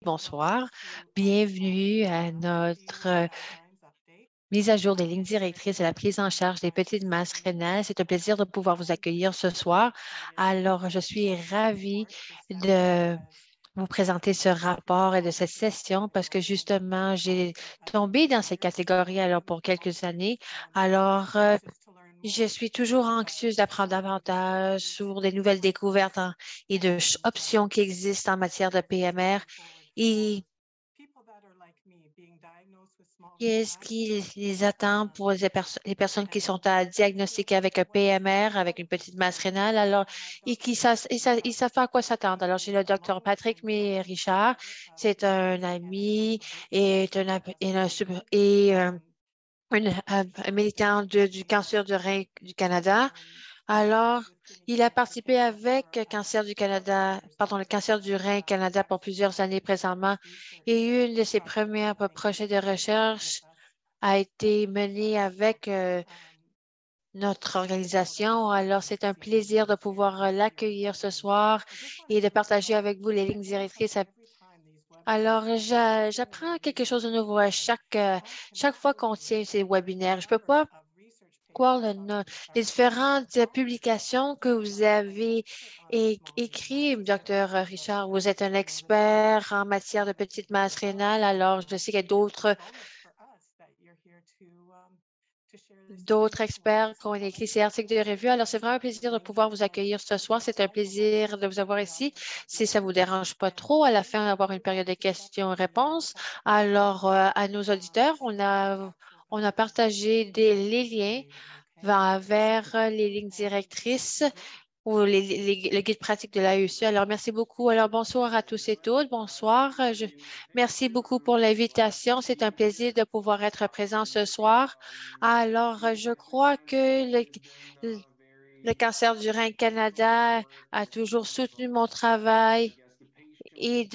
Bonsoir. Bienvenue à notre mise à jour des lignes directrices et la prise en charge des petites masses rénales. C'est un plaisir de pouvoir vous accueillir ce soir. Alors, je suis ravie de vous présenter ce rapport et de cette session parce que justement, j'ai tombé dans ces catégories alors pour quelques années. Alors, je suis toujours anxieuse d'apprendre davantage sur des nouvelles découvertes et de options qui existent en matière de PMR. Et qu'est-ce qui les attend pour les personnes qui sont à diagnostiquer avec un PMR, avec une petite masse rénale, alors, et qui ils savent pas à quoi s'attendre. Alors, j'ai le docteur Patrick mais Richard, c'est un ami et, un militant du cancer du rein du Canada. Alors, il a participé avec Cancer du Canada, pardon, le Cancer du rein Canada pour plusieurs années présentement. Et une de ses premiers projets de recherche a été menée avec notre organisation. Alors, c'est un plaisir de pouvoir l'accueillir ce soir et de partager avec vous les lignes directrices. Alors, j'apprends quelque chose de nouveau à chaque fois qu'on tient ces webinaires. Je ne peux pas croire les différentes publications que vous avez écrites, docteur Richard. Vous êtes un expert en matière de petites masses rénales. Alors, je sais qu'il y a d'autres experts qui ont écrit ces articles de revue. Alors, c'est vraiment un plaisir de pouvoir vous accueillir ce soir. C'est un plaisir de vous avoir ici. Si ça ne vous dérange pas trop, à la fin, avoir une période de questions-réponses. Alors, à nos auditeurs, on a partagé les liens vers les lignes directrices ou le guide pratique de l'AEC. Alors, merci beaucoup. Alors, bonsoir à tous et toutes. Bonsoir. Merci beaucoup pour l'invitation. C'est un plaisir de pouvoir être présent ce soir. Alors, je crois que le- le cancer du rein Canada a toujours soutenu mon travail et,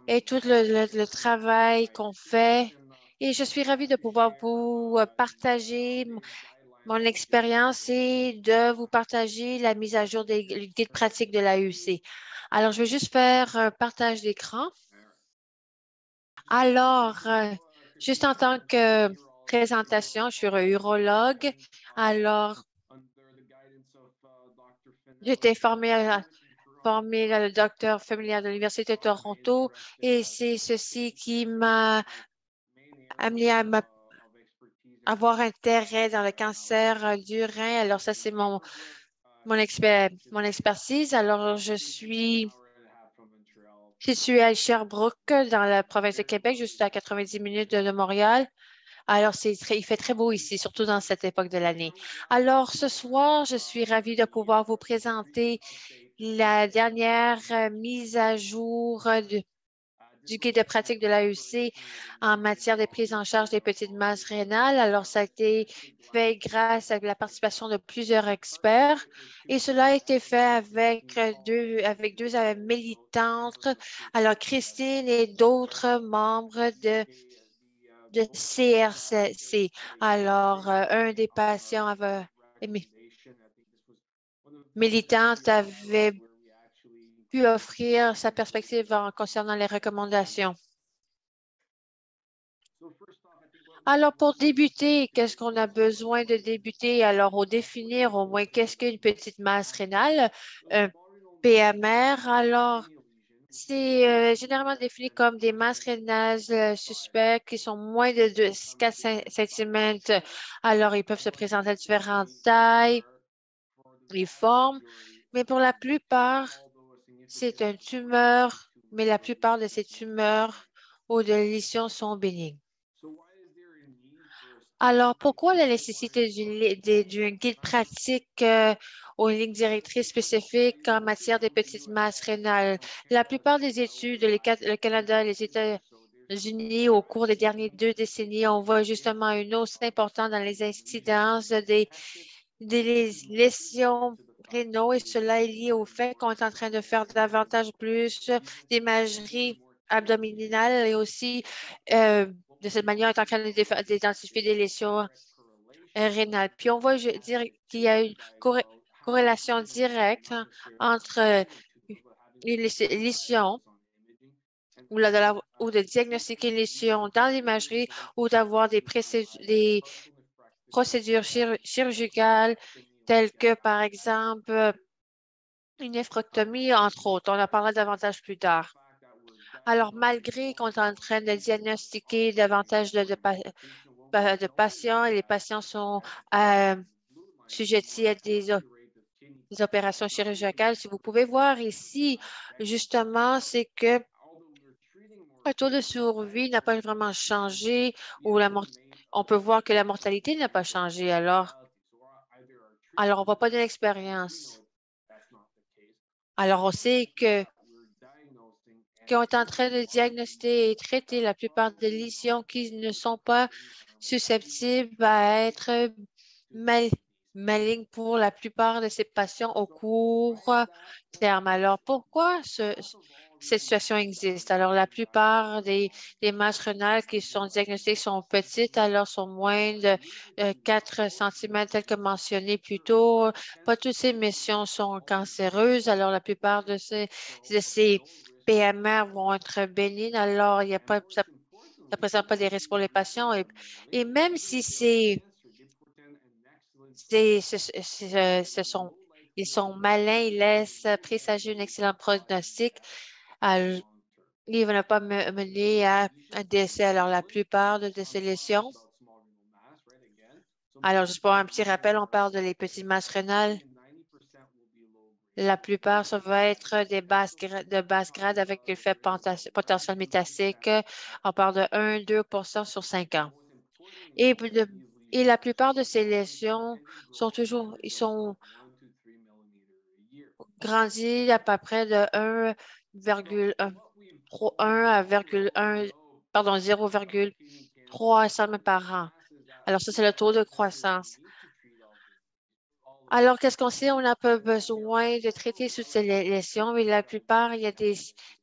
et tout le travail qu'on fait. Et je suis ravie de pouvoir vous partager mon expérience et de vous partager la mise à jour des guides pratiques de l'AUC. Alors, je vais juste faire un partage d'écran. Alors, juste en tant que présentation, je suis un urologue. Alors, j'étais formée le docteur familial de l'Université de Toronto et c'est ceci qui m'a amené à avoir intérêt dans le cancer du rein. Alors, ça, c'est mon expertise. Alors, je suis située à Sherbrooke, dans la province de Québec, juste à 90 minutes de Montréal. Alors, il fait très beau ici, surtout dans cette époque de l'année. Alors, ce soir, je suis ravie de pouvoir vous présenter la dernière mise à jour du guide de pratique de l'AEC en matière de prise en charge des petites masses rénales. Alors, ça a été fait grâce à la participation de plusieurs experts et cela a été fait avec deux militantes, alors Christine et d'autres membres de CRC. Alors, un des patients militante avait pu offrir sa perspective concernant les recommandations. Alors, pour débuter, qu'est-ce qu'on a besoin de débuter? Alors, au définir au moins qu'est-ce qu'une petite masse rénale, un PMR. Alors, c'est généralement défini comme des masses rénales suspectes qui sont moins de 4 cm. Alors, ils peuvent se présenter à différentes tailles et formes, mais pour la plupart, c'est une tumeur, mais la plupart de ces tumeurs ou de lésions sont bénignes. Alors, pourquoi la nécessité d'un guide pratique aux lignes directrices spécifiques en matière des petites masses rénales? La plupart des études, le Canada et les États-Unis, au cours des dernières 2 décennies, on voit justement une hausse importante dans les incidences des lésions rénaux et cela est lié au fait qu'on est en train de faire davantage plus d'imagerie abdominale et aussi de cette manière, on est en train d'identifier des lésions rénales. Puis on voit dire qu'il y a une corrélation directe entre les lésions. ou de diagnostiquer une lésion dans l'imagerie ou d'avoir des procédures chirurgicales telles que, par exemple, une nephrectomie, entre autres. On en parlera davantage plus tard. Alors, malgré qu'on est en train de diagnostiquer davantage de patients et les patients sont euh, sujettis à des opérations chirurgicales, si vous pouvez voir ici, justement, c'est que le taux de survie n'a pas vraiment changé ou on peut voir que la mortalité n'a pas changé. Alors on ne voit pas de l'expérience. Alors, on sait qu'on est en train de diagnostiquer et traiter la plupart des lésions qui ne sont pas susceptibles à être mal- malignes pour la plupart de ces patients au court terme. Alors, pourquoi cette situation existe? Alors, la plupart des masses rénales qui sont diagnostiquées sont petites, alors sont moins de 4 cm, tel que mentionné plus tôt. Pas toutes ces missions sont cancéreuses, alors la plupart de ces PMR vont être bénignes, alors il y a pas, ça ne présente pas des risques pour les patients. Et même si ils sont malins, ils laissent présager un excellent pronostic, euh, ils ne vont pas mener à un décès. Alors, la plupart de ces lésions, alors juste pour un petit rappel, on parle de les petites masses rénales. La plupart, ça va être de basse grade avec un faible potentiel métastatique. On parle de 1-2 sur 5 ans. Et, et la plupart de ces lésions ils sont grandis à peu près de 1,1 à 1, pardon, 0,3 cm par an. Alors, ça, c'est le taux de croissance. Alors, qu'est-ce qu'on sait? On n'a pas besoin de traiter toutes ces lésions, mais la plupart, il y a des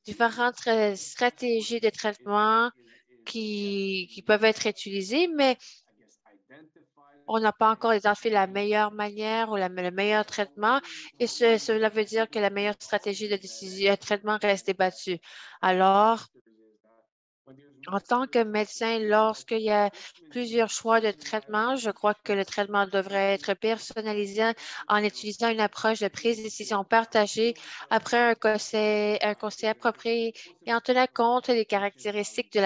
différentes stratégies de traitement qui peuvent être utilisées, mais on n'a pas encore identifié la meilleure manière ou le meilleur traitement, et cela veut dire que la meilleure stratégie de traitement reste débattue. Alors, en tant que médecin, lorsqu'il y a plusieurs choix de traitement, je crois que le traitement devrait être personnalisé en utilisant une approche de prise de décision partagée après un conseil approprié et en tenant compte des caractéristiques de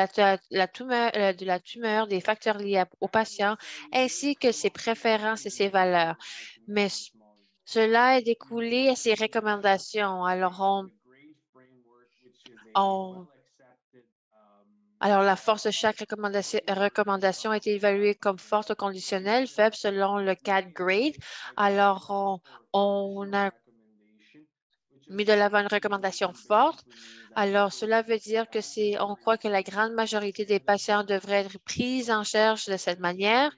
la tumeur, des facteurs liés au patient, ainsi que ses préférences et ses valeurs. Mais cela est découlé à ses recommandations. On Alors, la force de chaque recommandation a été évaluée comme forte ou conditionnelle, faible selon le CAD grade. Alors, on a mis de l'avant une recommandation forte. Alors, cela veut dire on croit que la grande majorité des patients devraient être pris en charge de cette manière.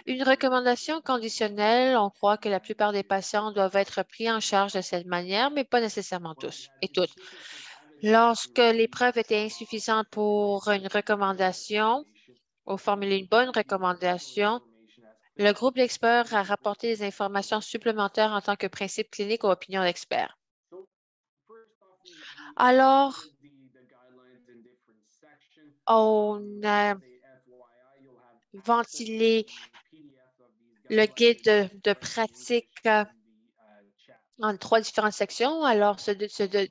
Une recommandation conditionnelle, on croit que la plupart des patients doivent être pris en charge de cette manière, mais pas nécessairement tous et toutes. Lorsque les preuves étaient insuffisantes pour une recommandation ou formuler une bonne recommandation, le groupe d'experts a rapporté des informations supplémentaires en tant que principe clinique ou opinion d'experts. Alors, on a ventilé le guide de pratique en 3 différentes sections. Alors, ce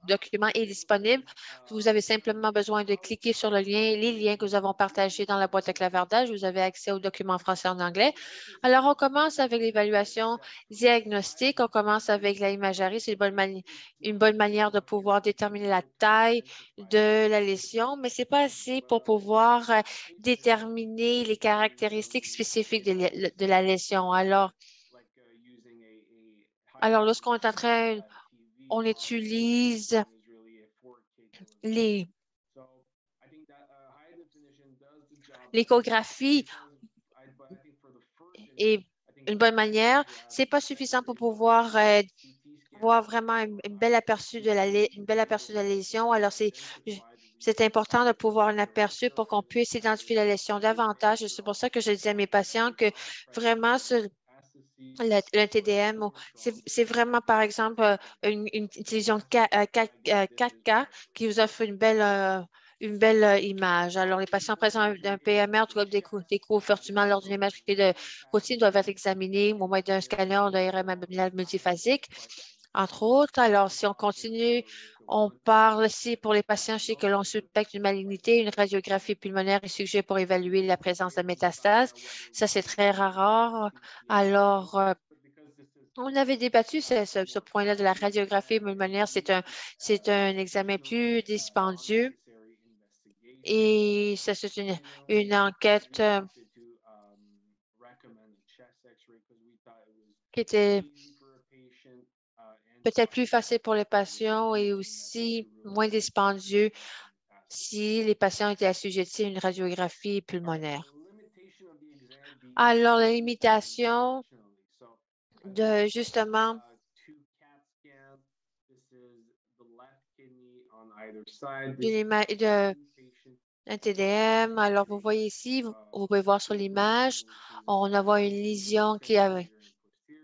document est disponible. Vous avez simplement besoin de cliquer sur les liens que nous avons partagés dans la boîte à clavardage. Vous avez accès aux documents en français et en anglais. Alors, on commence avec l'évaluation diagnostique. On commence avec la imagerie. C'est une bonne manière de pouvoir déterminer la taille de la lésion, mais ce n'est pas assez pour pouvoir déterminer les caractéristiques spécifiques de la lésion. Alors, lorsqu'on est en train, on utilise les- l'échographie est une bonne manière. C'est pas suffisant pour pouvoir voir vraiment une belle aperçu une belle aperçu de la lésion. Alors, c'est important de pouvoir un aperçu pour qu'on puisse identifier la lésion davantage. Et c'est pour ça que je dis à mes patients que vraiment, le TDM, c'est vraiment, par exemple, une télévision 4K qui vous offre une belle image. Alors, les patients présents d'un PMR découvrent fortement lors d'une imagerie de routine doivent être examinés au moyen d'un scanner de RM abdominal multiphasique, entre autres. Alors, si on continue, on parle aussi pour les patients chez que l'on suspecte une malignité, une radiographie pulmonaire est suggérée pour évaluer la présence de métastases. Ça, c'est très rare. Alors, on avait débattu ce point-là de la radiographie pulmonaire. C'est un examen plus dispendieux et ça, c'est une enquête qui était peut-être plus facile pour les patients et aussi moins dispendieux si les patients étaient assujettis à une radiographie pulmonaire. Alors, la limitation de justement un TDM. Alors, vous voyez ici, vous pouvez voir sur l'image, on a voir une lésion qui a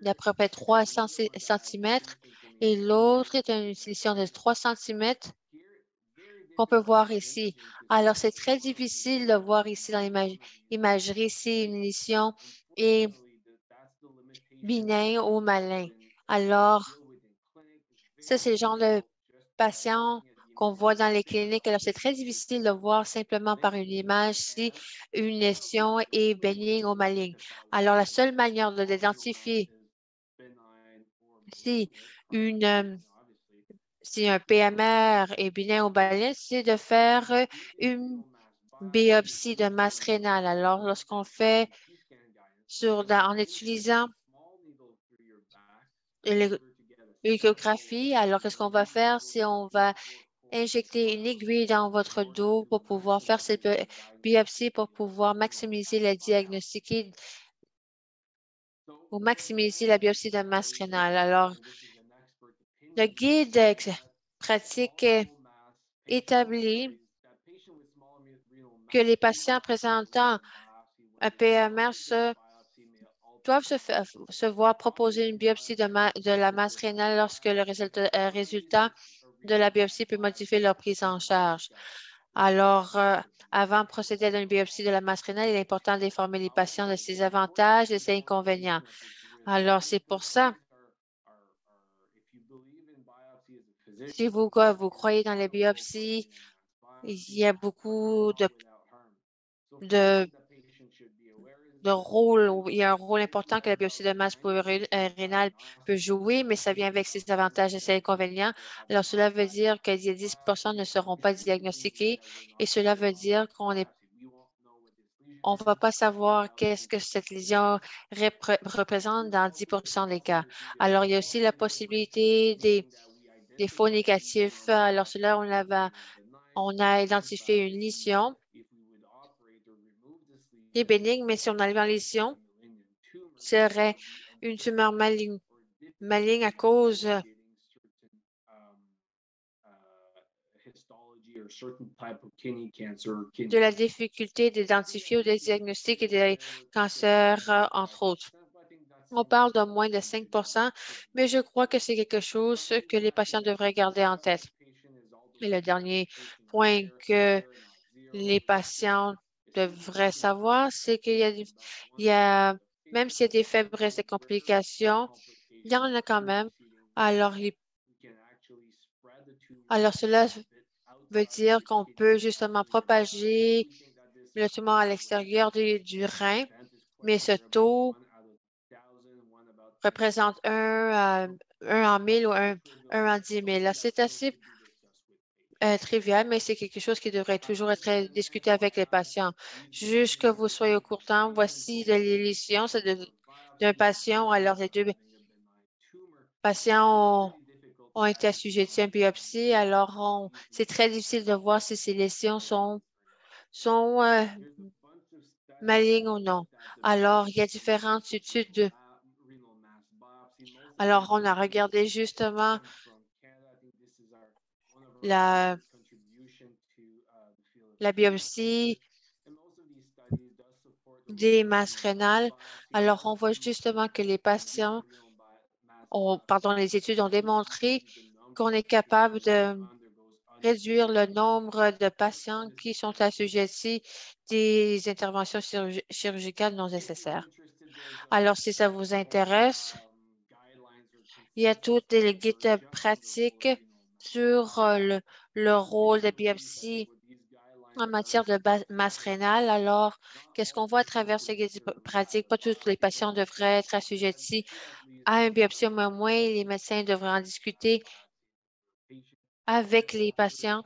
d'à peu près 300 cm et l'autre est une lésion de 3 cm qu'on peut voir ici. Alors, c'est très difficile de voir ici dans l'imagerie si une lésion est bénigne ou maligne. Alors, ça, c'est le genre de patient qu'on voit dans les cliniques. Alors, c'est très difficile de voir simplement par une image si une lésion est bénigne ou maligne. Alors, la seule manière de l'identifier si si un PMR est bénin ou maligne, c'est de faire une biopsie de masse rénale. Alors, lorsqu'on fait en utilisant l'échographie, alors qu'est-ce qu'on va faire? Si on va injecter une aiguille dans votre dos pour pouvoir faire cette biopsie pour pouvoir maximiser la diagnostiquer ou maximiser la biopsie de masse rénale. Alors, le guide pratique établit que les patients présentant un PMR doivent se voir proposer une biopsie de la masse rénale lorsque le résultat de la biopsie peut modifier leur prise en charge. Alors, avant de procéder à une biopsie de la masse rénale, il est important d'informer les patients de ses avantages et ses inconvénients. Alors, c'est pour ça, si vous croyez dans les biopsies, il y a beaucoup de, de rôles, il y a un rôle important que la biopsie de masse rénale peut jouer, mais ça vient avec ses avantages et ses inconvénients. Alors, cela veut dire que 10 ne seront pas diagnostiqués et cela veut dire on ne va pas savoir qu'est-ce que cette lésion représente dans 10 des cas. Alors, il y a aussi la possibilité des faux négatifs. Alors, cela, on a identifié une lésion qui est bénigne, mais si on enlève la lésion, ce serait une tumeur maligne à cause de la difficulté d'identifier ou de diagnostiquer des cancers, entre autres. On parle de moins de 5 mais je crois que c'est quelque chose que les patients devraient garder en tête. Et le dernier point que les patients devraient savoir, c'est il y a, même s'il y a des faibles risques de complications, il y en a quand même. Alors, alors cela veut dire qu'on peut justement propager le tumeur à l'extérieur du rein, mais ce taux représente un en 1000 ou un en 10 000. Là, c'est assez trivial, mais c'est quelque chose qui devrait toujours être discuté avec les patients. Juste que vous soyez au courant, voici de l'élision d'un patient. Alors, les deux patients ont été assujettis à une biopsie. Alors, c'est très difficile de voir si ces lésions sont malignes ou non. Alors, il y a différentes études. Alors, on a regardé justement la, la biopsie des masses rénales. Alors, on voit justement que les patients les études ont démontré qu'on est capable réduire le nombre de patients qui sont assujettis des interventions chirurgicales non nécessaires. Alors, si ça vous intéresse, il y a toutes les guides pratiques sur le rôle de biopsie en matière de masse rénale. Alors, qu'est-ce qu'on voit à travers ces guides pratiques? Pas tous les patients devraient être assujettis à une biopsie, mais au moins les médecins devraient en discuter avec les patients.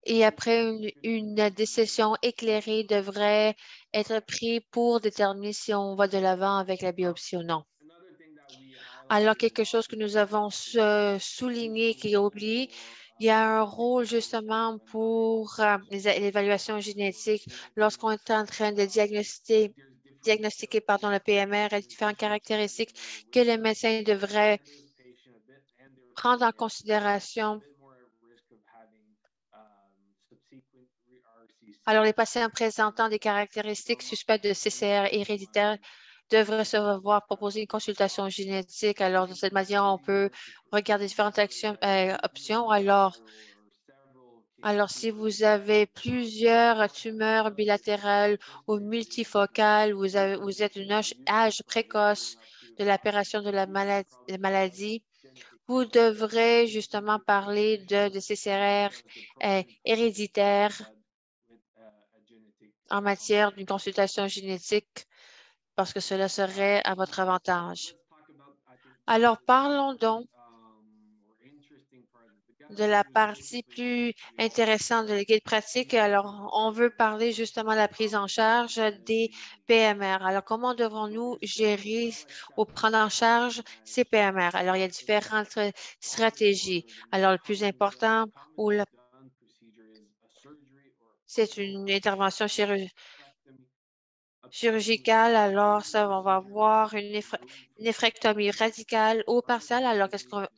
Et après, une décision éclairée devrait être prise pour déterminer si on va de l'avant avec la biopsie ou non. Alors, quelque chose que nous avons souligné qui est oublié, il y a un rôle justement pour l'évaluation génétique lorsqu'on est en train de diagnostiquer le PMR et différentes caractéristiques que les médecins devraient prendre en considération. Alors, les patients présentant des caractéristiques suspectes de CCR héréditaire devraient se revoir proposer une consultation génétique. Alors, de cette manière, on peut regarder différentes options. Alors, si vous avez plusieurs tumeurs bilatérales ou multifocales, vous êtes un âge précoce de l'apparition de la maladie, vous devrez justement parler de CCR héréditaire en matière d'une consultation génétique parce que cela serait à votre avantage. Alors, parlons donc de la partie plus intéressante de la guide pratique. Alors, on veut parler justement de la prise en charge des PMR. Alors, comment devrons-nous gérer ou prendre en charge ces PMR? Alors, il y a différentes stratégies. Alors, le plus important, c'est une intervention chirurgicale. Alors, ça, on va avoir une néphrectomie radicale ou partielle. Alors,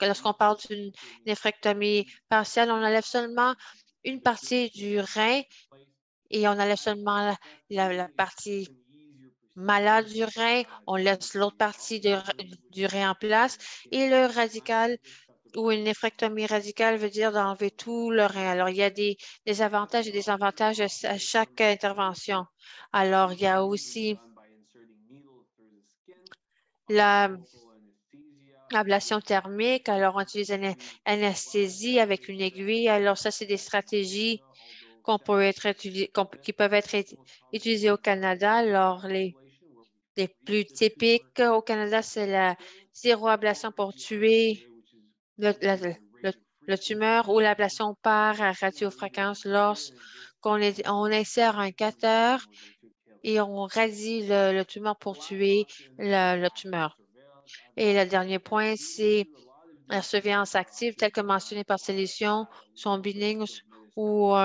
lorsqu'on parle d'une néphrectomie partielle, on enlève seulement une partie du rein et on enlève seulement la partie malade du rein. On laisse l'autre partie du rein en place. Et le radical ou une néphrectomie radicale veut dire d'enlever tout le rein. Alors, il y a des avantages et des avantages à chaque intervention. Alors, il y a aussi l'ablation thermique. Alors, on utilise une anesthésie avec une aiguille. Alors, ça, c'est des stratégies qui peuvent être utilisées au Canada. Alors, les plus typiques au Canada, c'est la zéro-ablation pour tuer le- le tumeur ou l'ablation par radiofréquence on insère un cathère et on radie le tumeur pour tuer le tumeur. Et le dernier point, c'est la surveillance active, telle que mentionnée par Sélection, sont bénignes ou,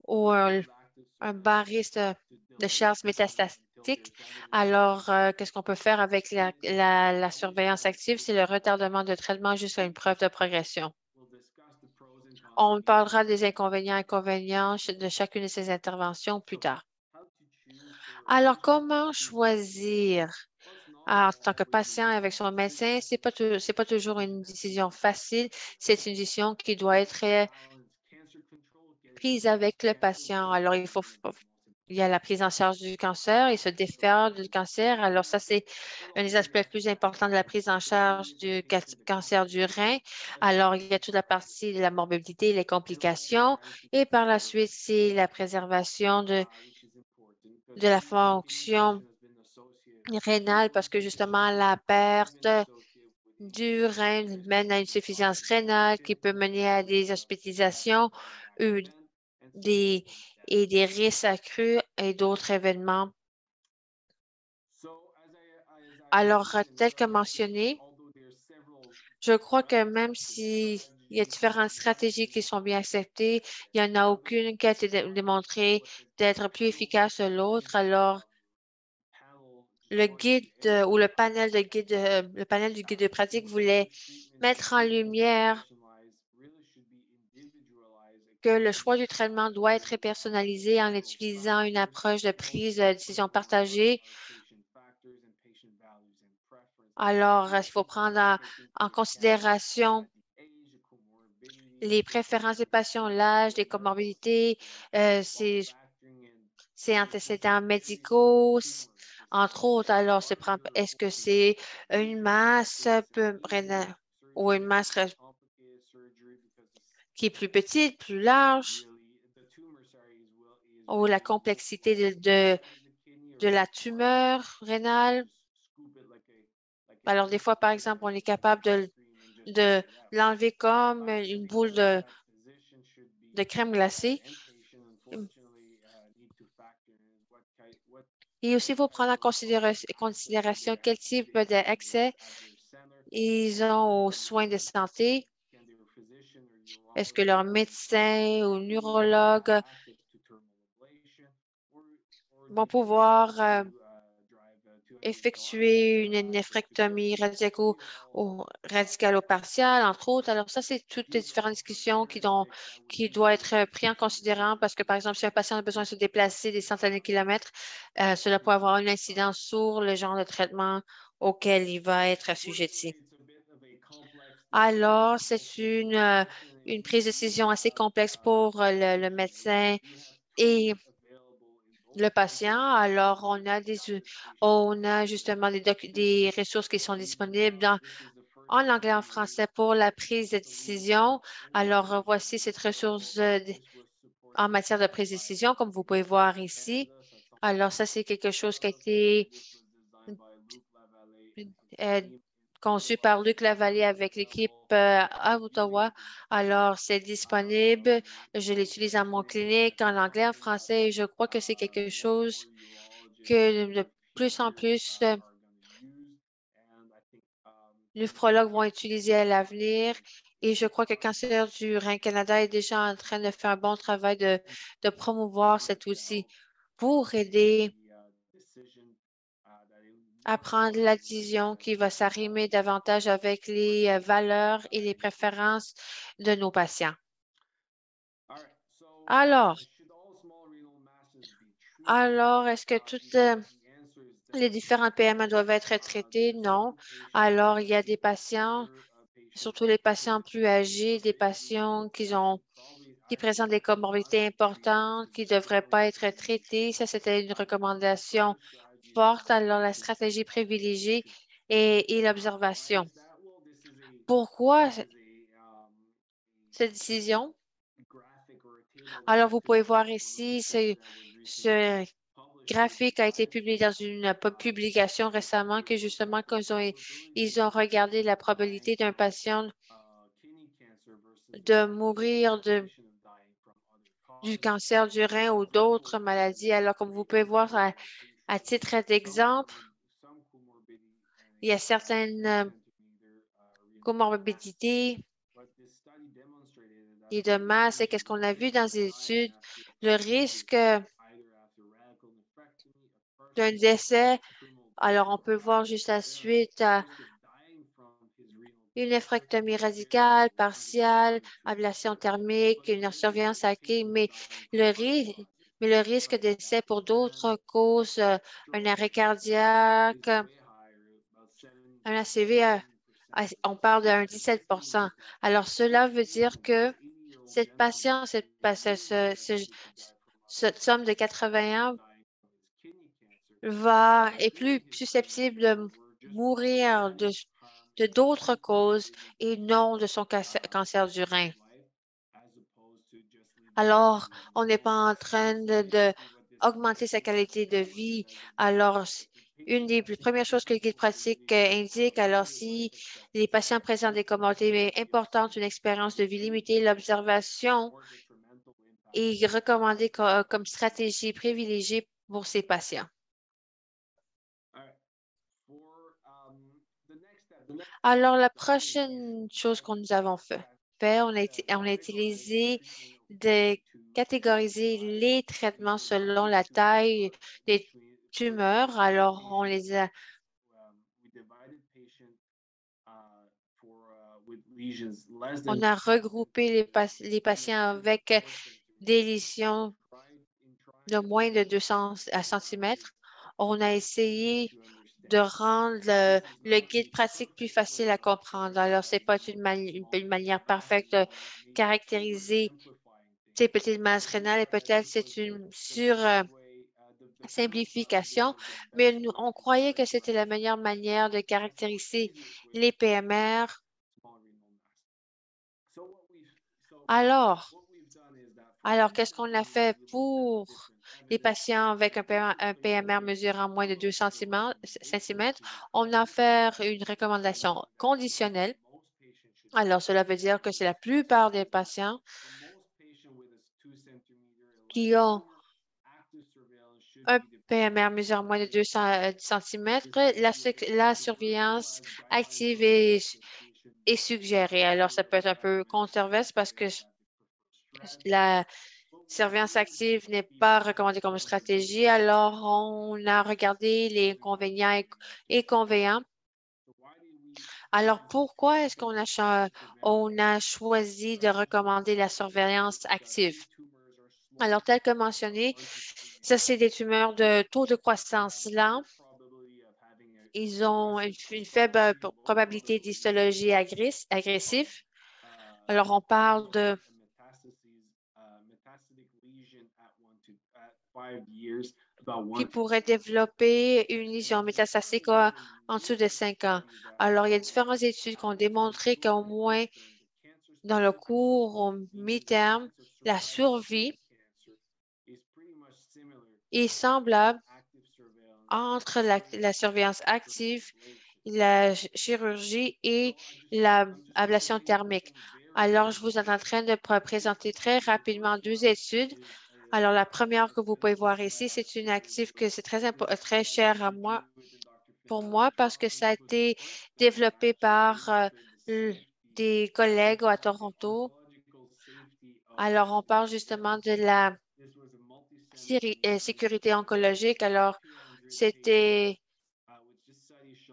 ou un bariste de Charles métastatique. Alors, qu'est-ce qu'on peut faire avec la surveillance active? C'est le retardement de traitement jusqu'à une preuve de progression. On parlera des inconvénients de chacune de ces interventions plus tard. Alors, comment choisir en tant que patient avec son médecin? C'est pas toujours une décision facile. C'est une décision qui doit être prise avec le patient. Alors, il y a la prise en charge du cancer et se défaire du cancer. Alors, ça, c'est un des aspects les plus importants de la prise en charge du cancer du rein. Alors, il y a toute la partie de la morbidité, les complications. Et par la suite, c'est la préservation de la fonction rénale parce que justement, la perte du rein mène à une insuffisance rénale qui peut mener à des hospitalisations, des, et des risques accrus et d'autres événements. Alors, tel que mentionné, je crois que même s'il y a différentes stratégies qui sont bien acceptées, il n'y en a aucune qui a été démontrée d'être plus efficace que l'autre. Alors, le guide ou le panel du guide de pratique voulait mettre en lumière que le choix du traitement doit être personnalisé en utilisant une approche de prise de décision partagée. Alors, il faut prendre en considération les préférences des patients, l'âge, les comorbidités, ses antécédents médicaux, entre autres. Alors, est-ce que c'est une masse ou une masse qui est plus petite, plus large, ou la complexité de la tumeur rénale? Alors, des fois, par exemple, on est capable de l'enlever comme une boule de crème glacée. Et aussi, il faut prendre en considération quel type d'accès ils ont aux soins de santé. Est-ce que leur médecin ou neurologue vont pouvoir effectuer une néphrectomie ou radicalo-partiale, entre autres. Alors, ça, c'est toutes les différentes discussions qui doivent être prises en considération parce que, par exemple, si un patient a besoin de se déplacer des centaines de kilomètres, cela peut avoir une incidence sur le genre de traitement auquel il va être assujetti. Alors, c'est une prise de décision assez complexe pour le médecin et le patient. Alors, on a justement des ressources qui sont disponibles en anglais et en français pour la prise de décision. Alors, voici cette ressource en matière de prise de décision, comme vous pouvez voir ici. Alors, ça, c'est quelque chose qui a été euh, conçu par Luc Lavallée avec l'équipe à Ottawa. Alors, c'est disponible. Je l'utilise à mon clinique en anglais, et en français, et je crois que c'est quelque chose que de plus en plus, néphrologues vont utiliser à l'avenir. Et je crois que Cancer du Rein Canada est déjà en train de faire un bon travail de promouvoir cet outil pour aider à prendre la décision qui va s'arrimer davantage avec les valeurs et les préférences de nos patients. Alors, est-ce que toutes les différents PMA doivent être traités? Non. Alors, il y a des patients, surtout les patients plus âgés, des patients qui présentent des comorbidités importantes, qui ne devraient pas être traités. Ça, c'était une recommandation forte. Alors, la stratégie privilégiée et l'observation. Pourquoi cette décision? Alors, vous pouvez voir ici, ce graphique a été publié dans une publication récemment que justement, quand ils ont regardé la probabilité d'un patient de mourir du cancer du rein ou d'autres maladies. Alors, comme vous pouvez voir, à titre d'exemple, il y a certaines comorbidités et de masse. Et qu'est-ce qu'on a vu dans les études? Le risque d'un décès. Alors, on peut voir juste la suite à une nephrectomie radicale, partielle, ablation thermique, une surveillance acquise, mais le risque de décès pour d'autres causes, un arrêt cardiaque, un ACV, on parle d'un 17 Alors, cela veut dire que cet homme de 80 ans est plus susceptible de mourir de d'autres causes et non de son cancer du rein. Alors, on n'est pas en train de augmenter sa qualité de vie. Alors, une des premières choses que le guide pratique indique, alors si les patients présentent des comorbidités importantes, une expérience de vie limitée, l'observation est recommandée comme stratégie privilégiée pour ces patients. Alors, la prochaine chose que nous avons fait, on a utilisé de catégoriser les traitements selon la taille des tumeurs. Alors, on a regroupé les patients avec des lésions de moins de 200 cm. On a essayé de rendre le guide pratique plus facile à comprendre. Alors, ce n'est pas une manière parfaite de caractériser ces petites masses rénales et peut-être c'est une simplification, mais on croyait que c'était la meilleure manière de caractériser les PMR. Alors, qu'est-ce qu'on a fait pour les patients avec un PMR mesurant moins de 2 cm? On a fait une recommandation conditionnelle. Alors, cela veut dire que c'est la plupart des patients qui ont un PMR mesurant moins de 200 cm, la surveillance active est suggérée. Alors, ça peut être un peu controversé parce que la surveillance active n'est pas recommandée comme stratégie. Alors, on a regardé les inconvénients et convénients. Alors, pourquoi est-ce on a choisi de recommander la surveillance active? Alors, tel que mentionné, ça, c'est des tumeurs de taux de croissance lent. Ils ont une faible probabilité d'histologie agressive. Alors, on parle de qui pourrait développer une lésion métastasique en dessous de 5 ans. Alors, il y a différentes études qui ont démontré qu'au moins dans le court au mi-terme, la survie est semblable entre la surveillance active, la chirurgie et l'ablation thermique. Alors, je vous êtes en train de présenter très rapidement deux études. Alors, la première que vous pouvez voir ici, c'est une active que c'est très cher pour moi parce que ça a été développé par des collègues à Toronto. Alors, on parle justement de la sécurité oncologique. Alors, c'était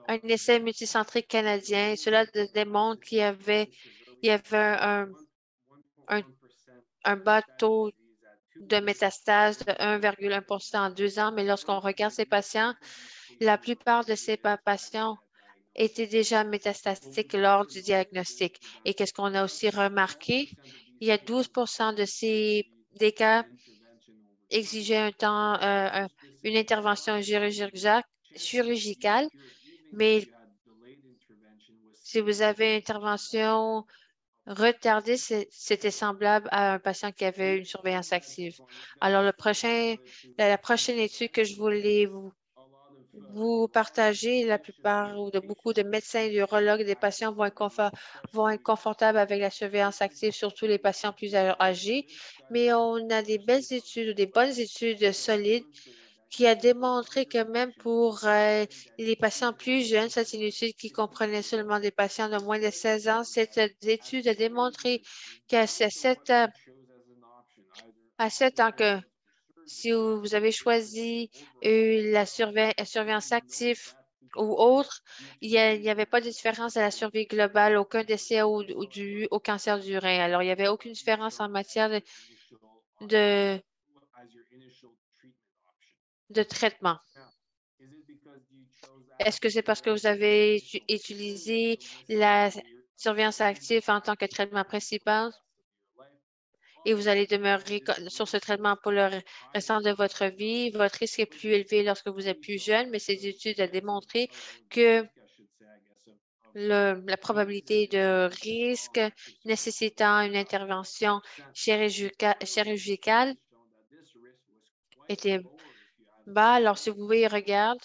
un essai multicentrique canadien. Cela démontre qu'il y avait un, un bas taux de métastase de 1,1 en 2 ans, mais lorsqu'on regarde ces patients, la plupart de ces patients étaient déjà métastatiques lors du diagnostic. Et qu'est-ce qu'on a aussi remarqué? Il y a 12 des cas exigeaient une intervention chirurgicale, mais si vous avez une intervention retardée, c'était semblable à un patient qui avait une surveillance active. Alors, la prochaine étude que je voulais vous partager, la plupart ou de beaucoup de médecins et d'urologues, des patients vont être confortables avec la surveillance active, surtout les patients plus âgés. Mais on a des belles études, des bonnes études solides qui a démontré que même pour les patients plus jeunes, c'est une étude qui comprenait seulement des patients de moins de 16 ans. Cette étude a démontré qu'à 7 ans que si vous avez choisi la surveillance active ou autre, il n'y avait pas de différence à la survie globale, aucun décès ou dû au cancer du rein. Alors, il n'y avait aucune différence en matière de, de traitement. Est-ce que c'est parce que vous avez utilisé la surveillance active en tant que traitement principal et vous allez demeurer sur ce traitement pour le restant de votre vie? Votre risque est plus élevé lorsque vous êtes plus jeune, mais ces études ont démontré que la probabilité de risque nécessitant une intervention chirurgicale était bas. Alors, si vous voulez, regarde.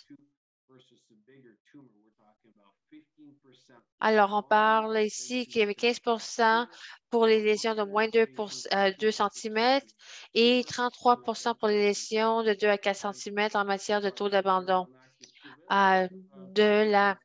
Alors, on parle ici qu'il y avait 15 pour les lésions de moins de 2 cm et 33 pour les lésions de 2 à 4 cm en matière de taux d'abandon de la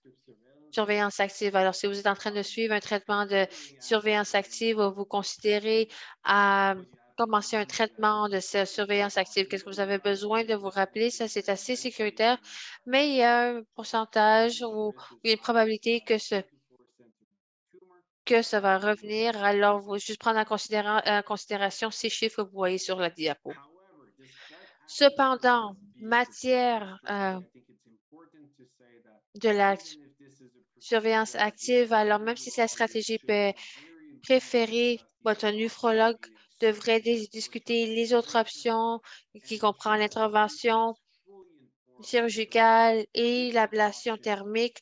surveillance active. Alors, si vous êtes en train de suivre un traitement de surveillance active ou vous considérez à commencer un traitement de surveillance active, qu'est-ce que vous avez besoin de vous rappeler? Ça, c'est assez sécuritaire, mais il y a un pourcentage ou une probabilité que ça va revenir. Alors, vous juste prendre en considération ces chiffres que vous voyez sur la diapo. Cependant, de la surveillance active. Alors, même si c'est la stratégie préférée, votre néphrologue devrait discuter les autres options qui comprend l'intervention chirurgicale et l'ablation thermique.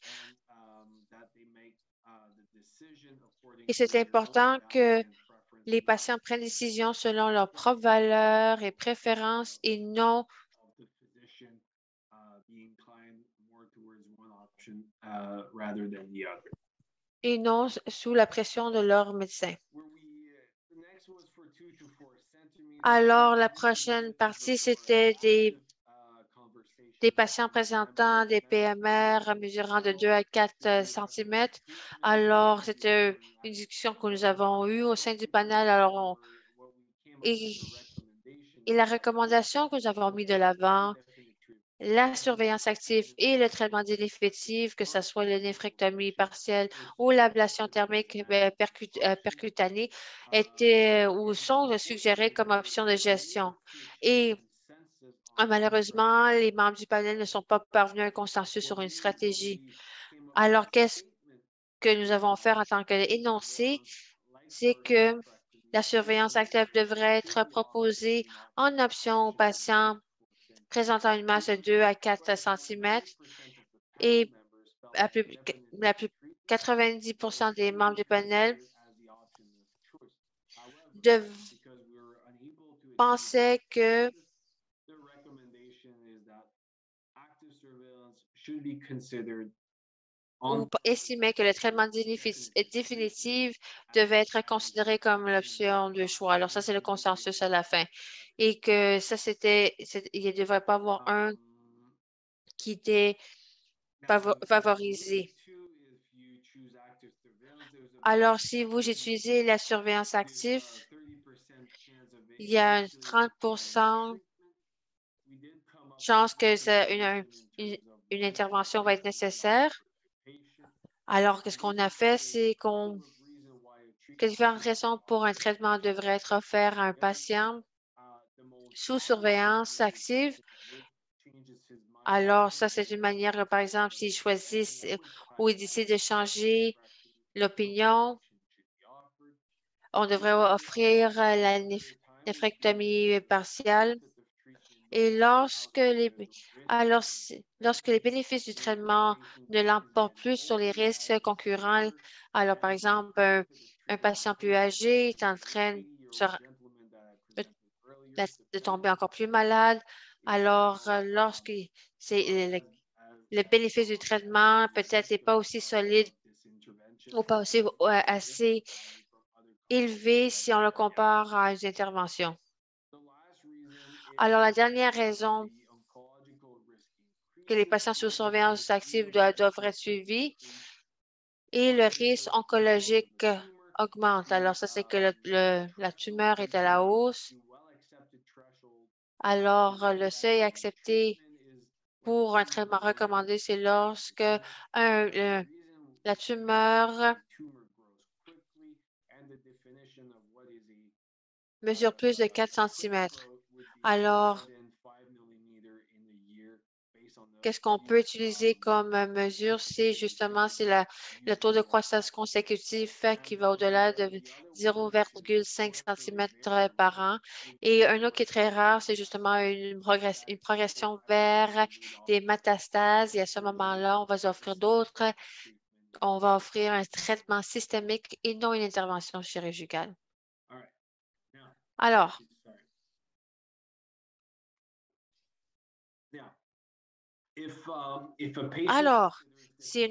Et c'est important que les patients prennent des décisions selon leurs propres valeurs et préférences et non sous la pression de leur médecin. Alors, la prochaine partie, c'était des patients présentant des PMR mesurant de 2 à 4 cm. Alors, c'était une discussion que nous avons eue au sein du panel. Alors, et la recommandation que nous avons mis de l'avant, la surveillance active et le traitement définitif, que ce soit la néphrectomie partielle ou l'ablation thermique percutanée, étaient ou sont suggérés comme option de gestion. Et malheureusement, les membres du panel ne sont pas parvenus à un consensus sur une stratégie. Alors, qu'est-ce que nous avons fait en tant qu'énoncé? C'est que la surveillance active devrait être proposée en option aux patients présentant une masse de 2 à 4 cm et la plus, 90 des membres du panel pensaient que ou estimaient que le traitement définitif devait être considéré comme l'option de choix. Alors, ça, c'est le consensus à la fin. Et que ça, il ne devrait pas avoir un qui était favorisé. Alors, si vous utilisez la surveillance active, il y a 30 chance que une intervention va être nécessaire. Alors, qu'est-ce qu'on a fait, c'est que différentes raisons pour un traitement devraient être offert à un patient sous surveillance active. Alors, ça, c'est une manière, par exemple, s'ils choisissent ou ils décident de changer l'opinion, on devrait offrir la néphrectomie partielle. Et lorsque les bénéfices du traitement ne l'emportent plus sur les risques concurrents, alors par exemple, un patient plus âgé est en train de, de tomber encore plus malade, alors lorsque le bénéfice du traitement peut-être n'est pas aussi solide ou pas aussi assez élevé si on le compare à une intervention. Alors, la dernière raison que les patients sous surveillance active doivent être suivis et le risque oncologique augmente. Alors, ça, c'est que la tumeur est à la hausse. Alors, le seuil accepté pour un traitement recommandé, c'est lorsque la tumeur mesure plus de 4 cm. Alors, qu'est-ce qu'on peut utiliser comme mesure? C'est justement le taux de croissance consécutif qui va au-delà de 0,5 cm par an. Et un autre qui est très rare, c'est justement une progression vers des métastases. Et à ce moment-là, on va offrir un traitement systémique et non une intervention chirurgicale. Alors, si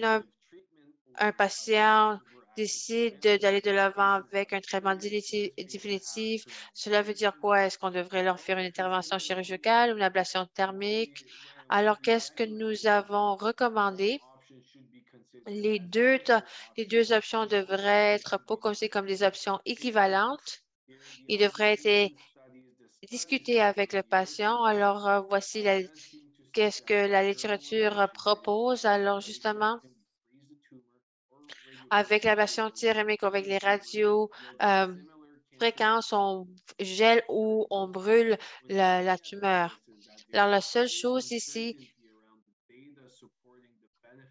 un patient décide d'aller de l'avant avec un traitement définitif, cela veut dire quoi? Est-ce qu'on devrait leur faire une intervention chirurgicale ou une ablation thermique? Alors, qu'est-ce que nous avons recommandé? Les deux options devraient être proposées comme des options équivalentes. Ils devraient être discutés avec le patient. Alors, voici qu'est-ce que la littérature propose. Alors, justement, avec l'ablation thyroïdique, avec les radios fréquences, on gèle ou on brûle la tumeur. Alors, la seule chose ici,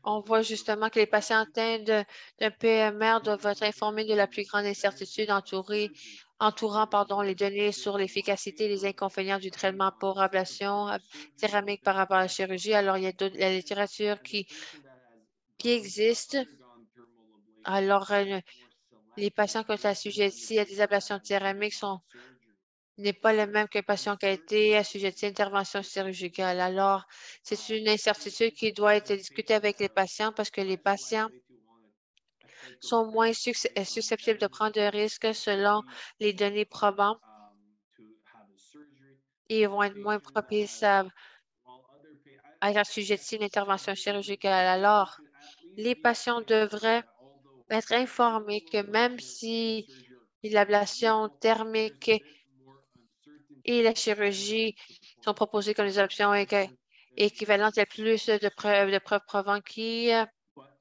On voit justement que les patients atteints d'un PMR doivent être informés de la plus grande incertitude entourant les données sur l'efficacité et les inconvénients du traitement pour ablation céramique par rapport à la chirurgie. Alors, il y a la littérature qui existe. Alors, les patients qui ont été assujettis à des ablations céramiques n'est pas le même qu'un patient qui a été assujetti à une intervention chirurgicale. Alors, c'est une incertitude qui doit être discutée avec les patients parce que les patients sont moins susceptibles de prendre de risques selon les données probantes et vont être moins propices à être assujettis à une intervention chirurgicale. Alors, les patients devraient être informés que même si l'ablation thermique et la chirurgie sont proposées comme des options équivalentes, il y a plus de preuves probantes qui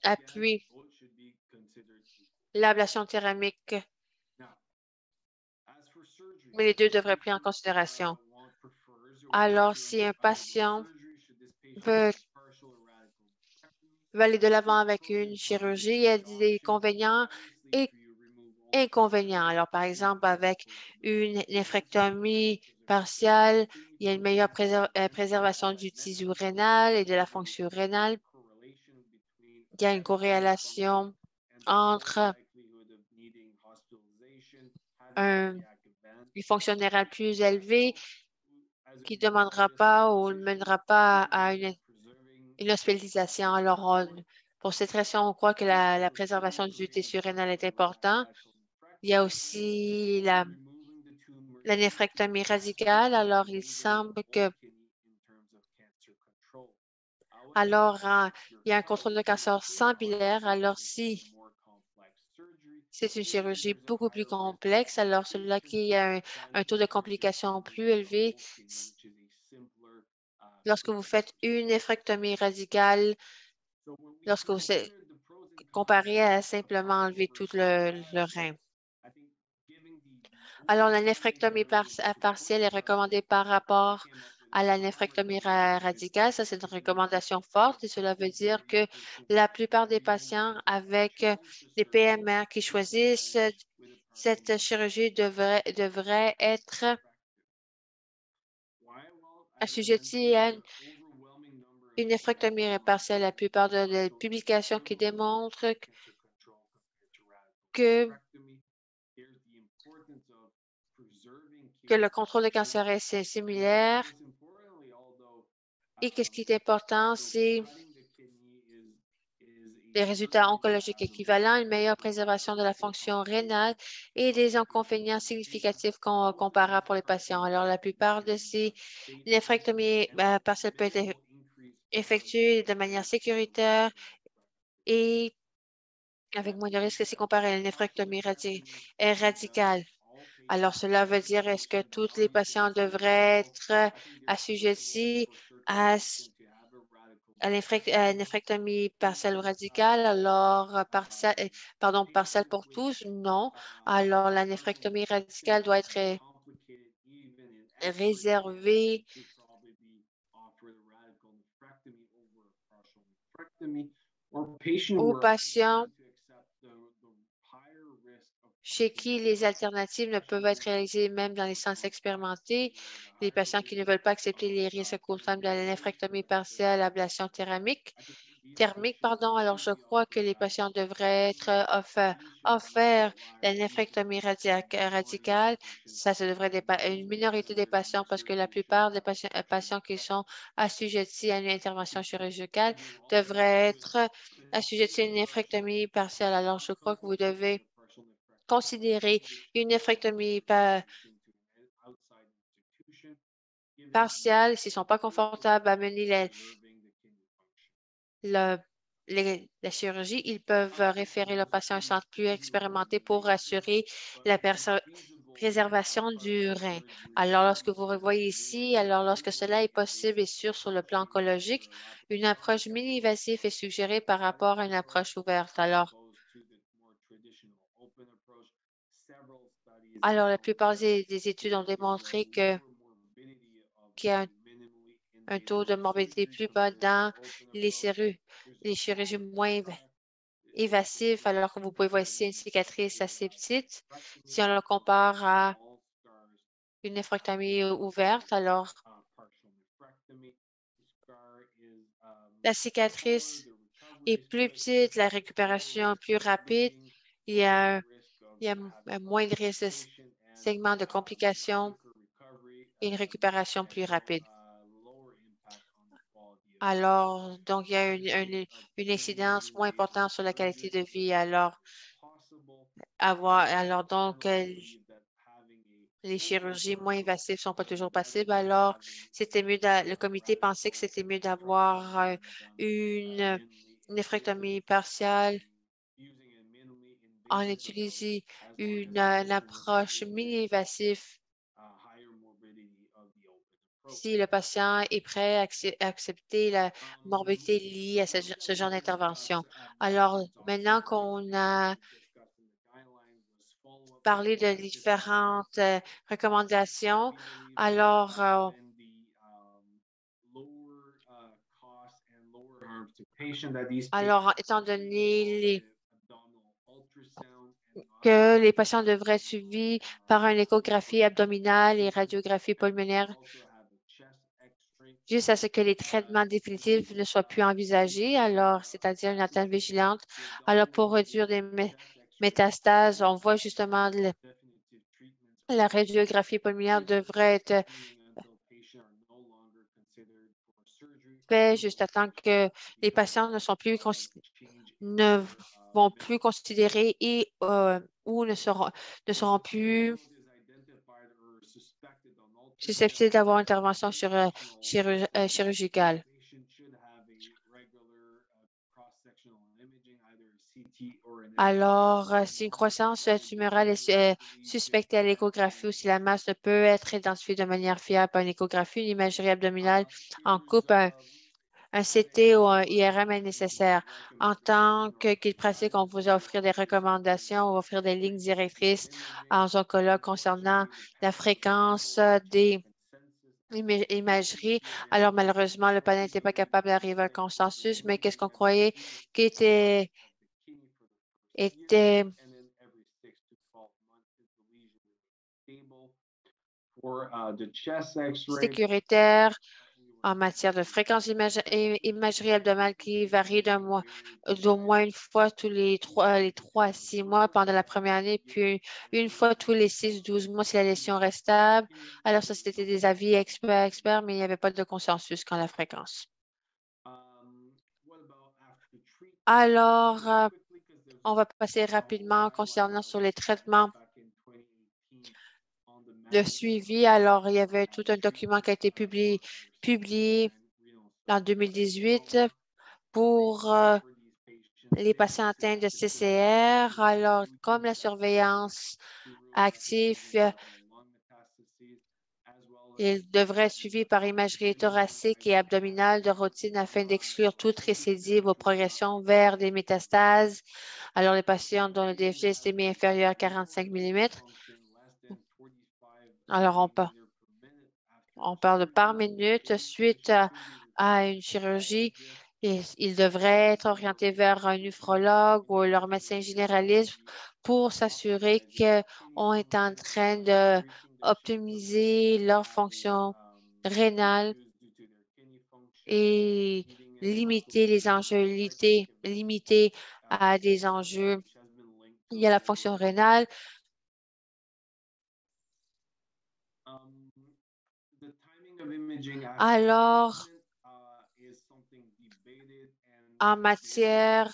appuient l'ablation thermique, mais les deux devraient être pris en considération. Alors, si un patient veut, veut aller de l'avant avec une chirurgie, il y a des inconvénients et inconvénients. Alors, par exemple, avec une néphrectomie partielle, il y a une meilleure préservation du tissu rénal et de la fonction rénale. Il y a une corrélation entre un, une fonction rénale plus élevée qui ne demandera pas ou ne mènera pas à une hospitalisation. Alors, pour cette raison, on croit que la préservation du tissu rénal est importante. Il y a aussi la néphrectomie radicale. Alors, il semble que il y a un contrôle de cancer similaire. Alors, si c'est une chirurgie beaucoup plus complexe, alors celui-là qui a un taux de complications plus élevé, lorsque vous faites une néphrectomie radicale, lorsque vous comparé à simplement enlever tout le rein. Alors, la néphrectomie partielle est recommandée par rapport à la néphrectomie radicale. Ça, c'est une recommandation forte et cela veut dire que la plupart des patients avec des PMR qui choisissent cette chirurgie devraient être assujettis à une néphrectomie partielle. La plupart des publications qui démontrent que le contrôle de cancer est similaire. Et qu'est-ce qui est important, c'est les résultats oncologiques équivalents, une meilleure préservation de la fonction rénale et des inconvénients significatifs comparables pour les patients. Alors, la plupart de ces néphrectomies partielles peuvent être effectuées de manière sécuritaire et avec moins de risques si comparé à la néphrectomie radicale. Alors, cela veut dire, est-ce que tous les patients devraient être assujettis à la néphrectomie partielle ou radicale? Alors, partielle pour tous? Non. Alors, la néphrectomie radicale doit être réservée aux patients chez qui les alternatives ne peuvent être réalisées même dans les centres expérimentés. Les patients qui ne veulent pas accepter les risques à court terme de la néphrectomie partielle, ablation thermique, pardon. Alors, je crois que les patients devraient être offerts la néphrectomie radicale. Ça devrait être une minorité des patients parce que la plupart des patients qui sont assujettis à une intervention chirurgicale devraient être assujettis à une néphrectomie partielle. Alors, je crois que vous devez considérer une néphrectomie partielle s'ils ne sont pas confortables à mener le- la chirurgie, ils peuvent référer le patient à un centre plus expérimenté pour assurer la préservation du rein. Alors, lorsque vous revoyez ici, alors lorsque cela est possible et sûr sur le plan oncologique, une approche mini-invasive est suggérée par rapport à une approche ouverte. Alors, la plupart des études ont démontré qu'il y a un taux de morbidité plus bas dans les cellules les chirurgies moins évasives, alors que vous pouvez voir ici une cicatrice assez petite. Si on le compare à une néphrectomie ouverte, alors la cicatrice est plus petite, la récupération plus rapide, il y a, il y a moins de risque de segments de complications et une récupération plus rapide. Alors, donc, il y a une incidence moins importante sur la qualité de vie. Donc, les chirurgies moins invasives ne sont pas toujours possibles. Alors, le comité pensait que c'était mieux d'avoir une néphrectomie partielle en utilisant une approche mini-invasive si le patient est prêt à accepter la morbidité liée à ce genre d'intervention. Alors, maintenant qu'on a parlé de différentes recommandations, alors, étant donné que les patients devraient être suivis par une échographie abdominale et radiographie pulmonaire juste à ce que les traitements définitifs ne soient plus envisagés, alors c'est-à-dire une atteinte vigilante. Alors, pour réduire des métastases, on voit justement la radiographie pulmonaire devrait être faite juste à temps que les patients ne vont plus considérer ou ne seront plus susceptibles d'avoir intervention chirurgicale. Alors, si une croissance tumorale est suspectée à l'échographie ou si la masse ne peut être identifiée de manière fiable par une échographie, une imagerie abdominale en coupe, un CT ou un IRM est nécessaire. En tant que guide pratique, on vous offre des recommandations, on va offrir des lignes directrices en oncologue concernant la fréquence des imageries. Alors, malheureusement, le panel n'était pas capable d'arriver à un consensus, mais qu'est-ce qu'on croyait qui était sécuritaire en matière de fréquence imagerie abdominale qui varie d'au moins une fois tous les 3 à 6 mois pendant la première année, puis une fois tous les 6 à 12 mois si la lésion reste stable. Alors, ça, c'était des avis experts, mais il n'y avait pas de consensus quant à la fréquence. Alors, on va passer rapidement concernant sur les traitements de suivi. Alors, il y avait tout un document qui a été publié en 2018 pour les patients atteints de CCR. Alors, comme la surveillance active, il devrait être suivi par imagerie thoracique et abdominale de routine afin d'exclure toute récidive ou progression vers des métastases. Alors, les patients dont le DFG estimé inférieur à 45 mm. Alors, on parle de par minute suite à une chirurgie. Ils devraient être orientés vers un nephrologue ou leur médecin généraliste pour s'assurer qu'on est en train d'optimiser leur fonction rénale et limiter les enjeux, limiter à des enjeux. Il y a la fonction rénale. Alors, en matière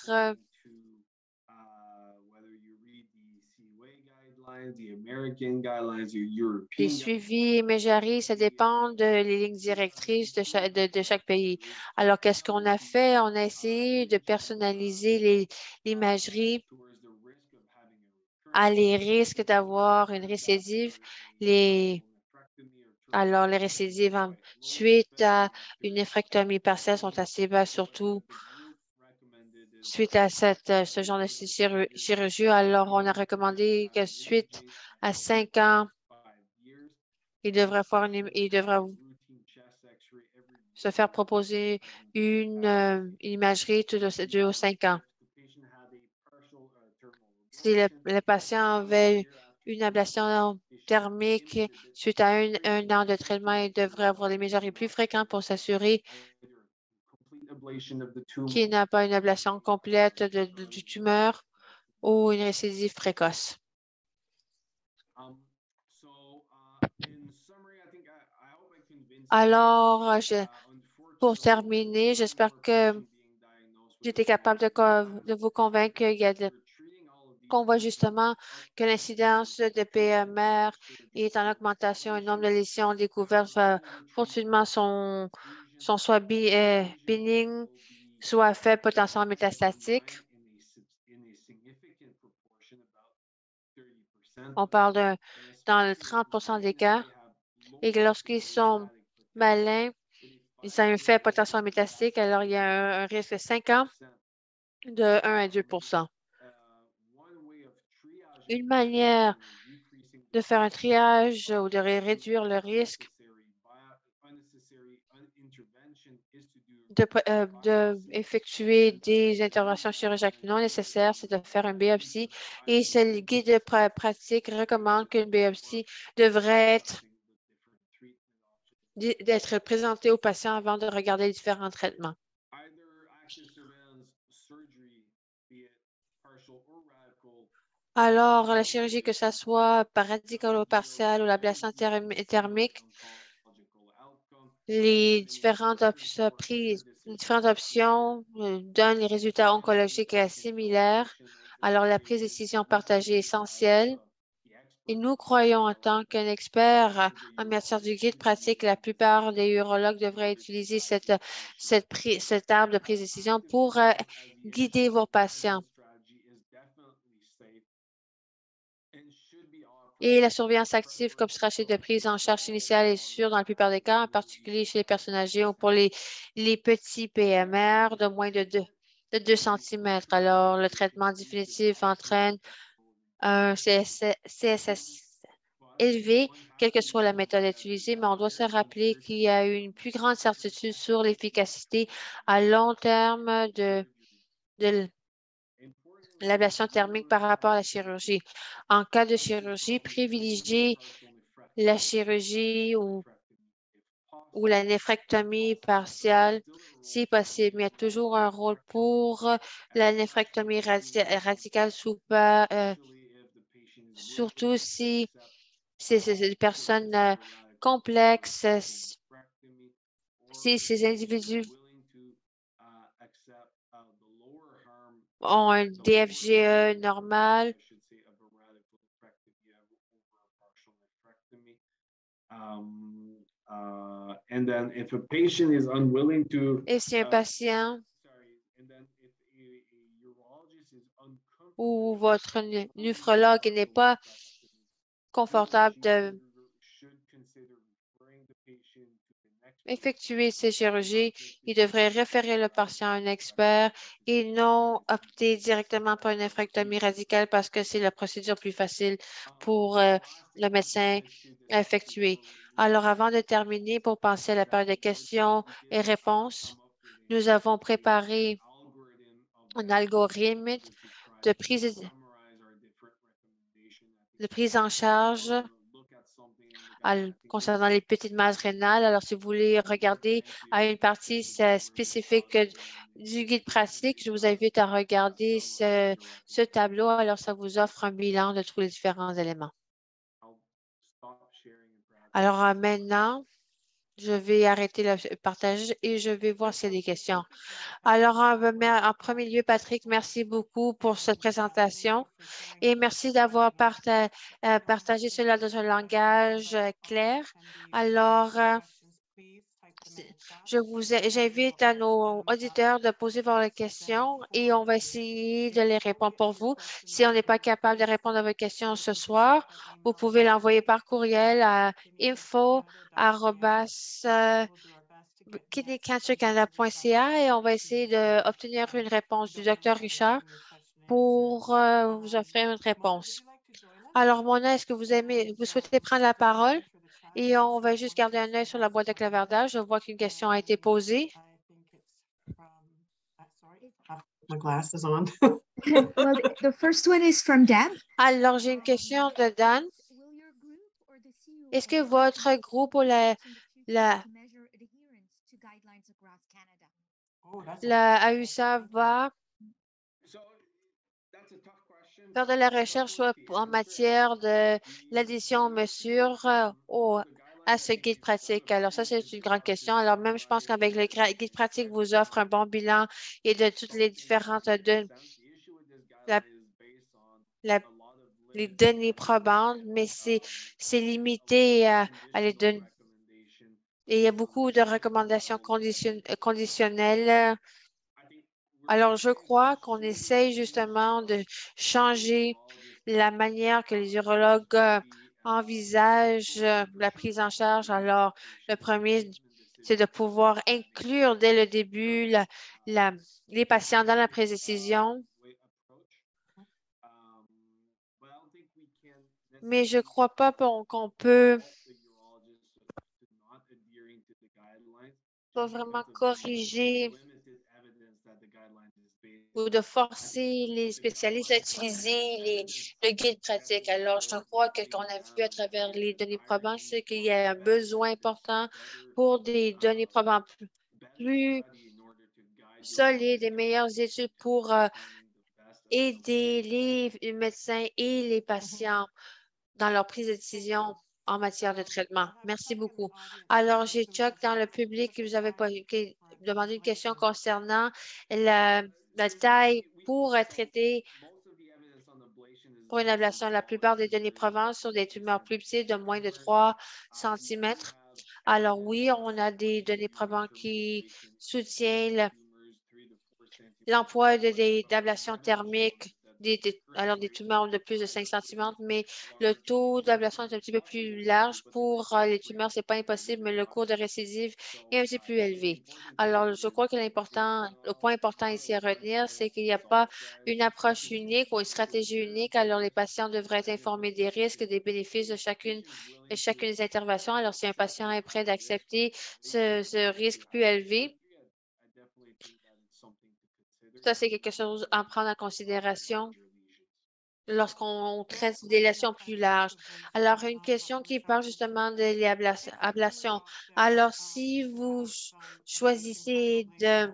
des suivis imagerie, ça dépend des lignes directrices de chaque pays. Alors, qu'est-ce qu'on a fait? On a essayé de personnaliser l'imagerie à les risques d'avoir une récidive. Alors, les récidives suite à une néphrectomie partielle sont assez bas, surtout suite à ce genre de chirurgie. Alors, on a recommandé que suite à 5 ans, il devrait se faire proposer une imagerie de 2 ou 5 ans. Si le patient avait une ablation thermique suite à un an de traitement, il devrait avoir des mesurés plus fréquents pour s'assurer qu'il n'a pas une ablation complète du tumeur ou une récidive précoce. Alors, pour terminer, j'espère que j'étais capable de vous convaincre qu'on voit justement que l'incidence de PMR est en augmentation. Le nombre de lésions découvertes fortunement sont soit bénignes, soit faibles potentiellement métastatiques. On parle dans le 30 des cas. Et que lorsqu'ils sont malins, ils ont un faible potentiel métastique, alors il y a un risque de 5 ans de 1 à 2 Une manière de faire un triage ou de réduire le risque d'effectuer des interventions chirurgicales non nécessaires, c'est de faire une biopsie. Et ce guide de pratique recommande qu'une biopsie devrait d'être présentée au patient avant de regarder les différents traitements. Alors, la chirurgie, que ce soit par radical ou partielle ou l'ablation thermique, les différentes options donnent les résultats oncologiques similaires. Alors, la prise de décision partagée est essentielle. Et nous croyons, en tant qu'un expert en matière du guide pratique, la plupart des urologues devraient utiliser cet arbre de prise de décision pour guider vos patients. Et la surveillance active comme stratégie de prise en charge initiale est sûre dans la plupart des cas, en particulier chez les personnes âgées ou pour les petits PMR de moins de 2 cm. Alors, le traitement définitif entraîne un CSS élevé, quelle que soit la méthode utilisée, mais on doit se rappeler qu'il y a une plus grande certitude sur l'efficacité à long terme de l'ablation thermique par rapport à la chirurgie. En cas de chirurgie, privilégiez la chirurgie ou la néphrectomie partielle si possible. Mais il y a toujours un rôle pour la néphrectomie radicale surtout si c'est des personnes complexes, si ces individus ont un DFGE normal. Et si un patient ou votre néphrologue n'est pas confortable de effectuer ces chirurgies, il devrait référer le patient à un expert et non opter directement pour une nephrectomie radicale parce que c'est la procédure plus facile pour le médecin à effectuer. Alors, avant de terminer, pour passer à la période de questions et réponses, nous avons préparé un algorithme de prise en charge concernant les petites masses rénales. Alors, si vous voulez regarder à une partie spécifique du guide pratique, je vous invite à regarder ce tableau. Alors, ça vous offre un bilan de tous les différents éléments. Alors, maintenant, je vais arrêter le partage et je vais voir s'il y a des questions. Alors, en premier lieu, Patrick, merci beaucoup pour cette présentation et merci d'avoir partagé cela dans un langage clair. Alors, j'invite à nos auditeurs de poser vos questions et on va essayer de les répondre pour vous. Si on n'est pas capable de répondre à vos questions ce soir, vous pouvez l'envoyer par courriel à info@kidneycancercanada.ca et on va essayer d'obtenir une réponse du docteur Richard pour vous offrir une réponse. Alors, Mona, est-ce que vous souhaitez prendre la parole? Et on va juste garder un œil sur la boîte de clavardage. Je vois qu'une question a été posée. My glasses on. Well, the first one is from Dan. Alors, j'ai une question de Dan. Est-ce que votre groupe ou la AUSA va faire de la recherche en matière de l'addition aux mesures à ce guide pratique? Alors, ça, c'est une grande question. Alors, même, je pense qu'avec le guide pratique vous offre un bon bilan et de toutes les différentes les données probantes, mais c'est limité à les données. Et il y a beaucoup de recommandations conditionnelles. Alors, je crois qu'on essaye justement de changer la manière que les urologues envisagent la prise en charge. Alors, le premier, c'est de pouvoir inclure dès le début les patients dans la prise de décision. Mais je ne crois pas qu'on peut pas vraiment corriger ou de forcer les spécialistes à utiliser le guide pratique. Alors, je crois que qu'on a vu à travers les données probantes, c'est qu'il y a un besoin important pour des données probantes plus solides et meilleures études pour aider les médecins et les patients dans leur prise de décision en matière de traitement. Merci beaucoup. Alors, j'ai Chuck dans le public qui vous avait demandé une question concernant la taille pour traiter pour une ablation. La plupart des données provenant sur des tumeurs plus petites de moins de 3 cm. Alors oui, on a des données probantes qui soutiennent l'emploi d'ablations thermiques, alors des tumeurs de plus de 5 cm, mais le taux d'ablation est un petit peu plus large. Pour les tumeurs, ce n'est pas impossible, mais le cours de récidive est un petit peu plus élevé. Alors, je crois que le point important ici à retenir, c'est qu'il n'y a pas une approche unique ou une stratégie unique. Alors, les patients devraient être informés des risques et des bénéfices de chacune des interventions. Alors, si un patient est prêt d'accepter ce risque plus élevé, ça, c'est quelque chose à prendre en considération lorsqu'on traite des lésions plus larges. Alors, une question qui parle justement de l'ablation. Alors, si vous choisissez de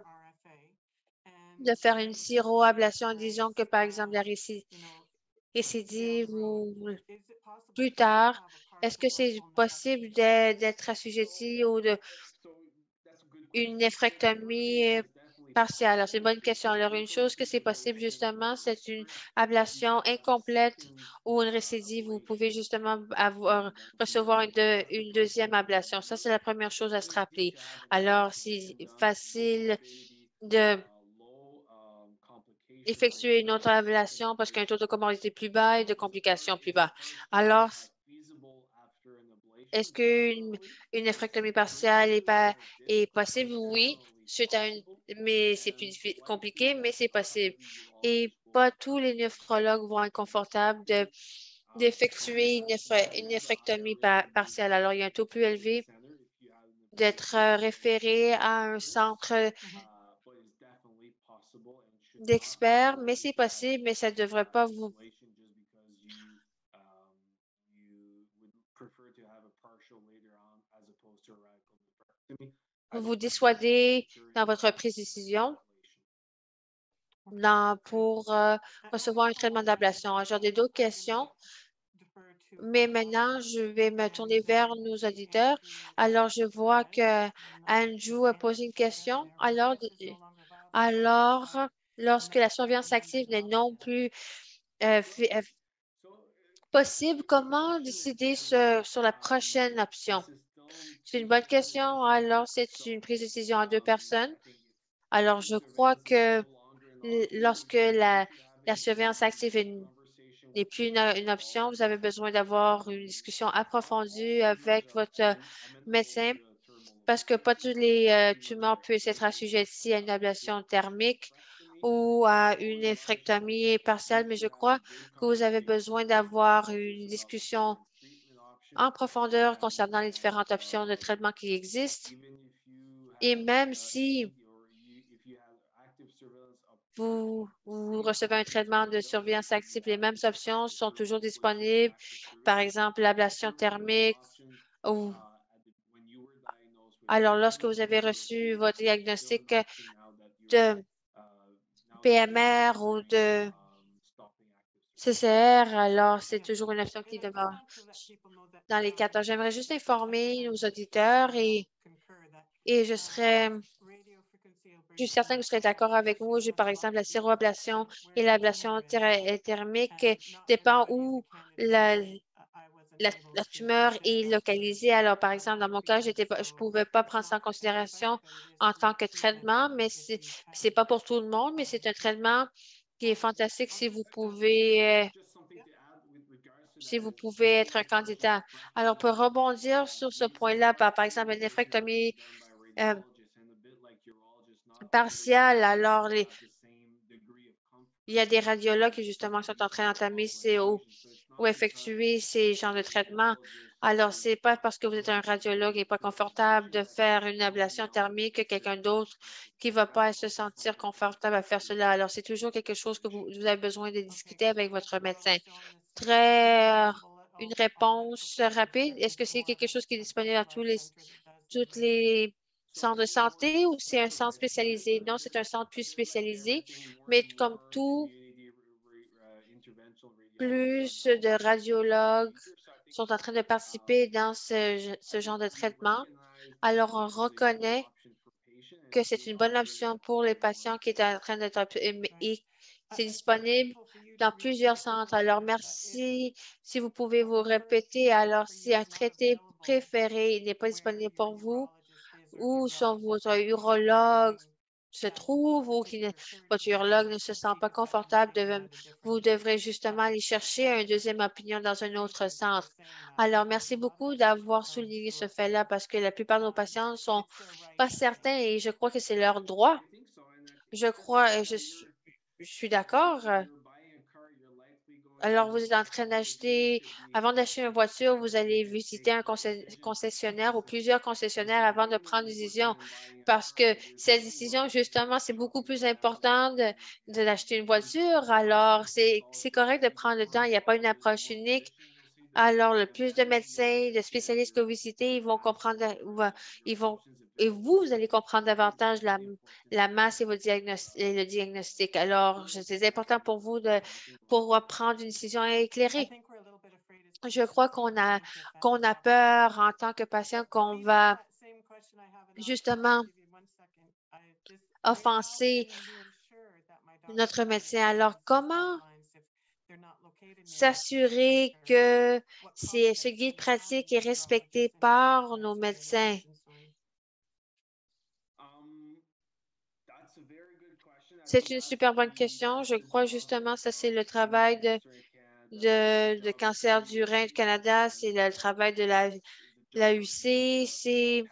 faire une syroablation, disons que par exemple la récidive ou plus tard, est-ce que c'est possible d'être assujetti ou une nephrectomie partielle? Alors, c'est une bonne question. Alors, une chose que c'est possible, justement, c'est une ablation incomplète ou une récidive. Vous pouvez justement recevoir une deuxième ablation. Ça, c'est la première chose à se rappeler. Alors, c'est facile de effectuer une autre ablation parce qu'il y a un taux de comorbidité plus bas et de complications plus bas. Alors, est-ce qu'une nephrectomie partielle est possible? Oui, mais c'est plus compliqué, mais c'est possible. Et pas tous les nephrologues vont être confortables d'effectuer une nephrectomie partielle. Alors, il y a un taux plus élevé d'être référé à un centre d'experts, mais c'est possible, mais ça ne devrait pas vous dissuader dans votre prise de décision pour recevoir un traitement d'ablation. J'ai d'autres questions, mais maintenant, je vais me tourner vers nos auditeurs. Alors, je vois que Andrew a posé une question. Alors, lorsque la surveillance active n'est non plus possible, comment décider sur la prochaine option? C'est une bonne question. Alors, c'est une prise de décision à deux personnes. Alors, je crois que lorsque la surveillance active n'est plus une option, vous avez besoin d'avoir une discussion approfondie avec votre médecin parce que pas tous les tumeurs peuvent être assujettis à une ablation thermique ou à une nephrectomie partielle, mais je crois que vous avez besoin d'avoir une discussion en profondeur concernant les différentes options de traitement qui existent. Et même si vous recevez un traitement de surveillance active, les mêmes options sont toujours disponibles. Par exemple, l'ablation thermique. Ou... Alors, lorsque vous avez reçu votre diagnostic de PMR ou de CCR, alors c'est toujours une option qui demeure dans les quatre. J'aimerais juste informer nos auditeurs et je suis certaine que vous serez d'accord avec moi. Par exemple, la syroablation et l'ablation thermique dépend où la tumeur est localisée. Alors, par exemple, dans mon cas, je ne pouvais pas prendre ça en considération en tant que traitement, mais c'est pas pour tout le monde, mais c'est un traitement qui est fantastique si vous pouvez être un candidat. Alors, pour rebondir sur ce point-là, par exemple, une néphrectomie euh, partielle, alors il y a des radiologues qui, justement, sont en train d'entamer ou effectuer ces genres de traitements. Alors, ce n'est pas parce que vous êtes un radiologue et pas confortable de faire une ablation thermique que quelqu'un d'autre qui ne va pas se sentir confortable à faire cela. Alors, c'est toujours quelque chose que vous avez besoin de discuter avec votre médecin. Une réponse rapide. Est-ce que c'est quelque chose qui est disponible dans toutes les centres de santé ou c'est un centre spécialisé? Non, c'est un centre plus spécialisé, mais comme tout, plus de radiologues sont en train de participer dans ce genre de traitement. Alors, on reconnaît que c'est une bonne option pour les patients qui est en train d'être et c'est disponible dans plusieurs centres. Alors, merci. Si vous pouvez vous répéter, alors si un traité préféré n'est pas disponible pour vous, ou si votre urologue se trouve ou votre urologue ne se sent pas confortable, vous devrez justement aller chercher une deuxième opinion dans un autre centre. Alors, merci beaucoup d'avoir souligné ce fait-là parce que la plupart de nos patients ne sont pas certains et je crois que c'est leur droit. Je crois, je suis d'accord. Alors, vous êtes en train avant d'acheter une voiture, vous allez visiter un concessionnaire ou plusieurs concessionnaires avant de prendre une décision parce que cette décision, justement, c'est beaucoup plus important d'acheter une voiture. Alors, c'est correct de prendre le temps. Il n'y a pas une approche unique. Alors, le plus de médecins, de spécialistes que vous visitez, ils vont comprendre, ils vont, et vous allez comprendre davantage la masse et, et le diagnostic. Alors, c'est important pour vous pour prendre une décision éclairée. Je crois qu'on a peur en tant que patient qu'on va justement offenser notre médecin. Alors, comment s'assurer que ce guide pratique est respecté par nos médecins? C'est une super bonne question. Je crois justement que ça, c'est le travail de Cancer du rein du Canada, c'est le travail de la UC, c'est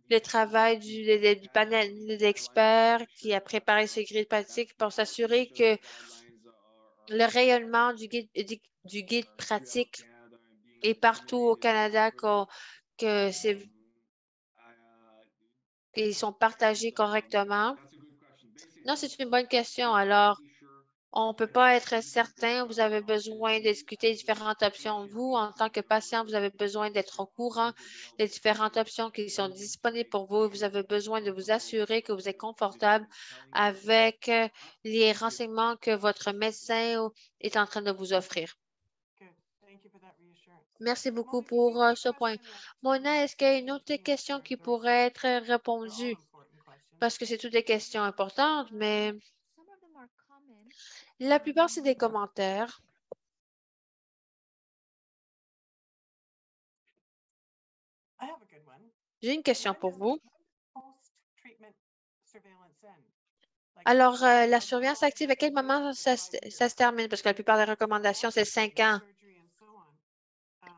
le travail du panel d'experts qui a préparé ce guide pratique pour s'assurer que le rayonnement du guide pratique est partout au Canada, que qu'ils sont partagés correctement. Non, c'est une bonne question. Alors, on ne peut pas être certain. Vous avez besoin de discuter différentes options. Vous, en tant que patient, vous avez besoin d'être au courant des différentes options qui sont disponibles pour vous. Vous avez besoin de vous assurer que vous êtes confortable avec les renseignements que votre médecin est en train de vous offrir. Merci beaucoup pour ce point. Mona, est-ce qu'il y a une autre question qui pourrait être répondue? Parce que c'est toutes des questions importantes, mais la plupart, c'est des commentaires. J'ai une question pour vous. Alors, la surveillance active, à quel moment ça se termine? Parce que la plupart des recommandations, c'est 5 ans.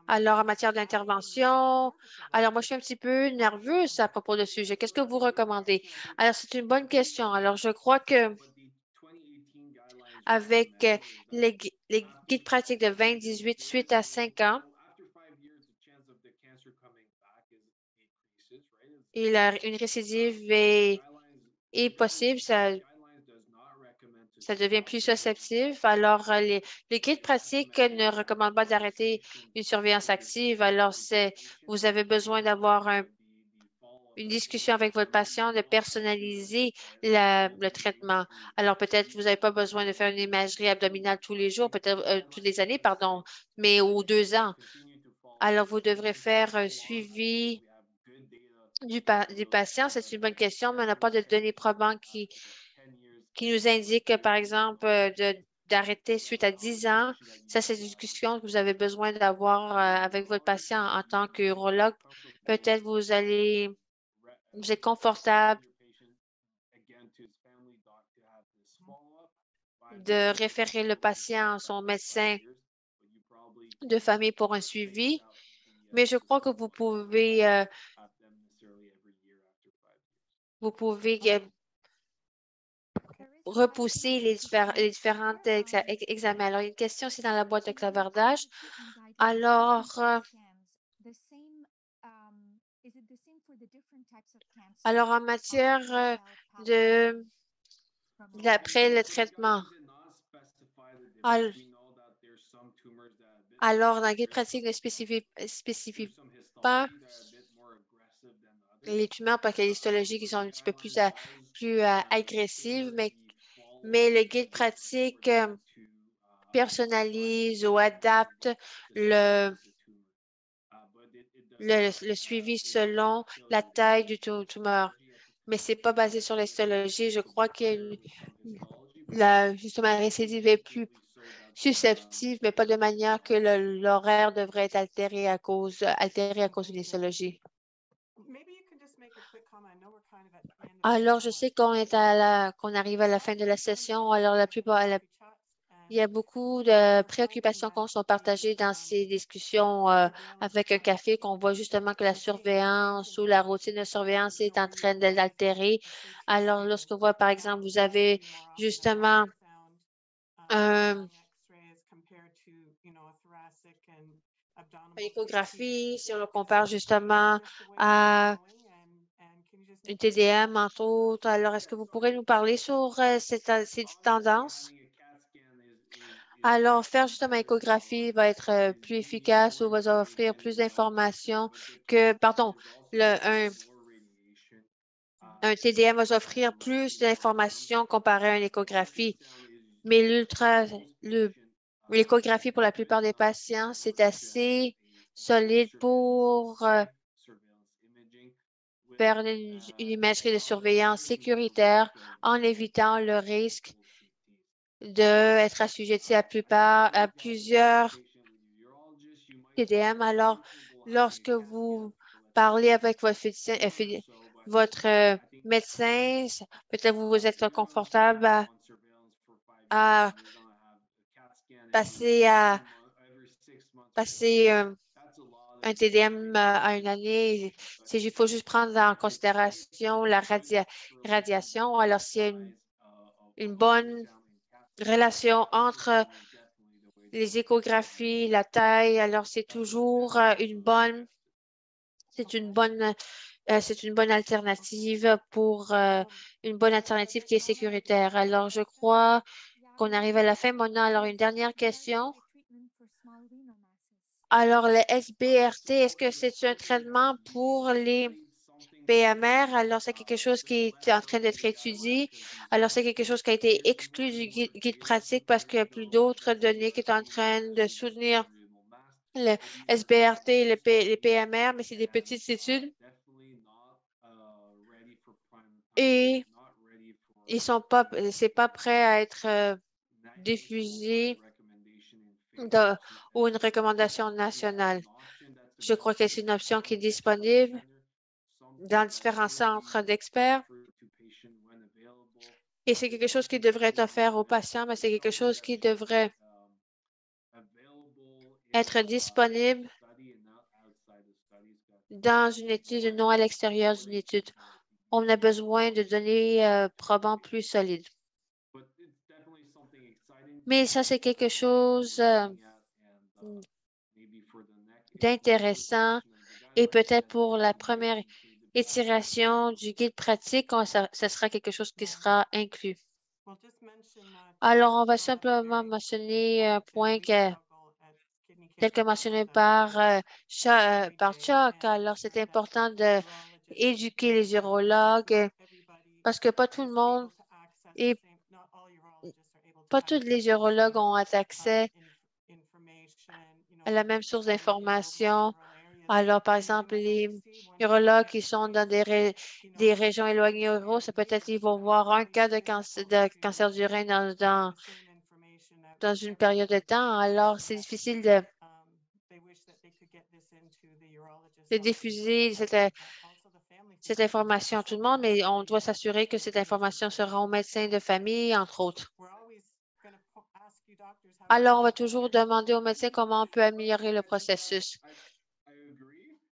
Alors, en matière d'intervention, alors moi, je suis un petit peu nerveuse à propos de ce sujet. Qu'est-ce que vous recommandez? Alors, c'est une bonne question. Alors, je crois que avec les guides pratiques de 2018 suite à 5 ans, une récidive est possible, ça devient plus susceptible. Alors, les guides pratiques ne recommandent pas d'arrêter une surveillance active. Alors, vous avez besoin d'avoir une discussion avec votre patient, de personnaliser le traitement. Alors, peut-être vous n'avez pas besoin de faire une imagerie abdominale tous les jours, peut-être toutes les années, pardon, mais aux 2 ans. Alors, vous devrez faire un suivi du patient. C'est une bonne question, mais on n'a pas de données probantes qui nous indiquent, par exemple, d'arrêter suite à 10 ans. Ça, c'est une discussion que vous avez besoin d'avoir avec votre patient en tant qu'urologue. Peut-être vous êtes confortable de référer le patient à son médecin de famille pour un suivi, mais je crois que vous pouvez repousser les différents examens. Alors, il y a une question aussi dans la boîte de clavardage. Alors, en matière d'après le traitement, alors, dans la guide pratique ne spécifie pas les tumeurs parce qu'il y a l'histologie qui sont un petit peu plus agressives, mais le guide pratique personnalise ou adapte le suivi selon la taille du tumeur. Mais ce n'est pas basé sur l'histologie. Je crois que justement, la récidive est plus susceptible, mais pas de manière que l'horaire devrait être altéré à cause de l'histologie. Alors, je sais qu'on arrive à la fin de la session. Alors, il y a beaucoup de préoccupations qui sont partagées dans ces discussions avec un café, qu'on voit justement que la surveillance ou la routine de surveillance est en train de l'altérer. Alors, lorsque vous voyez, par exemple, vous avez justement une échographie, si on le compare justement à une TDM, entre autres. Alors, est-ce que vous pourrez nous parler sur ces tendances? Alors, faire justement échographie va être plus efficace ou va offrir plus d'informations un TDM va offrir plus d'informations comparé à une échographie. Mais l'échographie pour la plupart des patients, c'est assez solide pour faire une imagerie de surveillance sécuritaire en évitant le risque d'être assujetti à plusieurs TDM. Alors, lorsque vous parlez avec votre médecin, peut-être vous êtes confortable à passer un TDM à une année. Il faut juste prendre en considération la radiation. Alors, s'il y a une bonne relation entre les échographies, la taille, alors c'est toujours c'est une bonne alternative une bonne alternative qui est sécuritaire. Alors, je crois qu'on arrive à la fin. Maintenant, alors une dernière question. Alors, le SBRT, est-ce que c'est un traitement pour les PMR? Alors, c'est quelque chose qui est en train d'être étudié. Alors, c'est quelque chose qui a été exclu du guide pratique parce qu'il n'y a plus d'autres données qui sont en train de soutenir le SBRT et les PMR, mais c'est des petites études. Et c'est pas prêt à être diffusé ou une recommandation nationale. Je crois que c'est une option qui est disponible dans différents centres d'experts et c'est quelque chose qui devrait être offert aux patients, mais c'est quelque chose qui devrait être disponible dans une étude, non à l'extérieur d'une étude. On a besoin de données probantes plus solides. Mais ça, c'est quelque chose d'intéressant Et peut-être pour la première étiration du guide pratique, ça sera quelque chose qui sera inclus. Alors, on va simplement mentionner un point tel que mentionné par Chuck. Alors, c'est important d'éduquer les urologues parce que pas tout le monde et pas tous les urologues ont accès à la même source d'information. Alors, par exemple, les urologues qui sont dans des régions éloignées ruraux, c'est peut-être qu'ils vont voir un cas de cancer du rein dans une période de temps. Alors, c'est difficile de diffuser cette information à tout le monde, mais on doit s'assurer que cette information sera au médecin de famille, entre autres. Alors, on va toujours demander au médecin comment on peut améliorer le processus.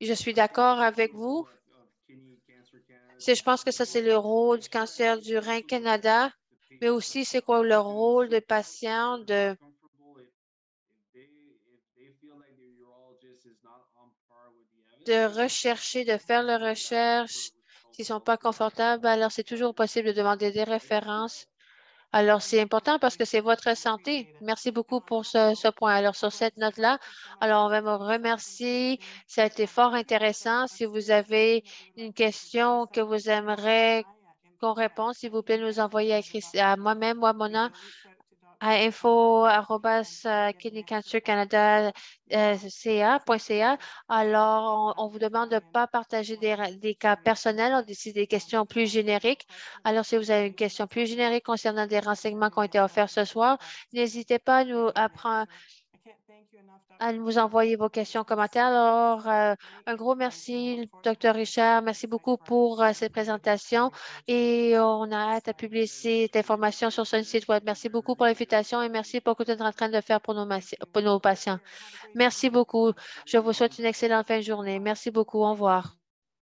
Je suis d'accord avec vous. Je pense que ça, c'est le rôle du cancer du rein Canada, mais aussi c'est quoi le rôle des patients de rechercher, de faire la recherche. S'ils ne sont pas confortables, alors c'est toujours possible de demander des références. Alors, c'est important parce que c'est votre santé. Merci beaucoup pour ce point. Alors, sur cette note-là, alors on va me remercier. Ça a été fort intéressant. Si vous avez une question que vous aimeriez qu'on réponde, s'il vous plaît, nous envoyer à moi-même ou à Mona à info@kidneycancercanada.ca. Alors, on vous demande de ne pas partager des cas personnels. On décide des questions plus génériques. Alors, si vous avez une question plus générique concernant des renseignements qui ont été offerts ce soir, n'hésitez pas à nous envoyer vos questions, commentaires. Alors, un gros merci, Dr. Richard. Merci beaucoup pour cette présentation et on a hâte à publier cette information sur son site web. Merci beaucoup pour l'invitation et merci pour ce que vous êtes en train de faire pour nos patients. Merci beaucoup. Je vous souhaite une excellente fin de journée. Merci beaucoup. Au revoir.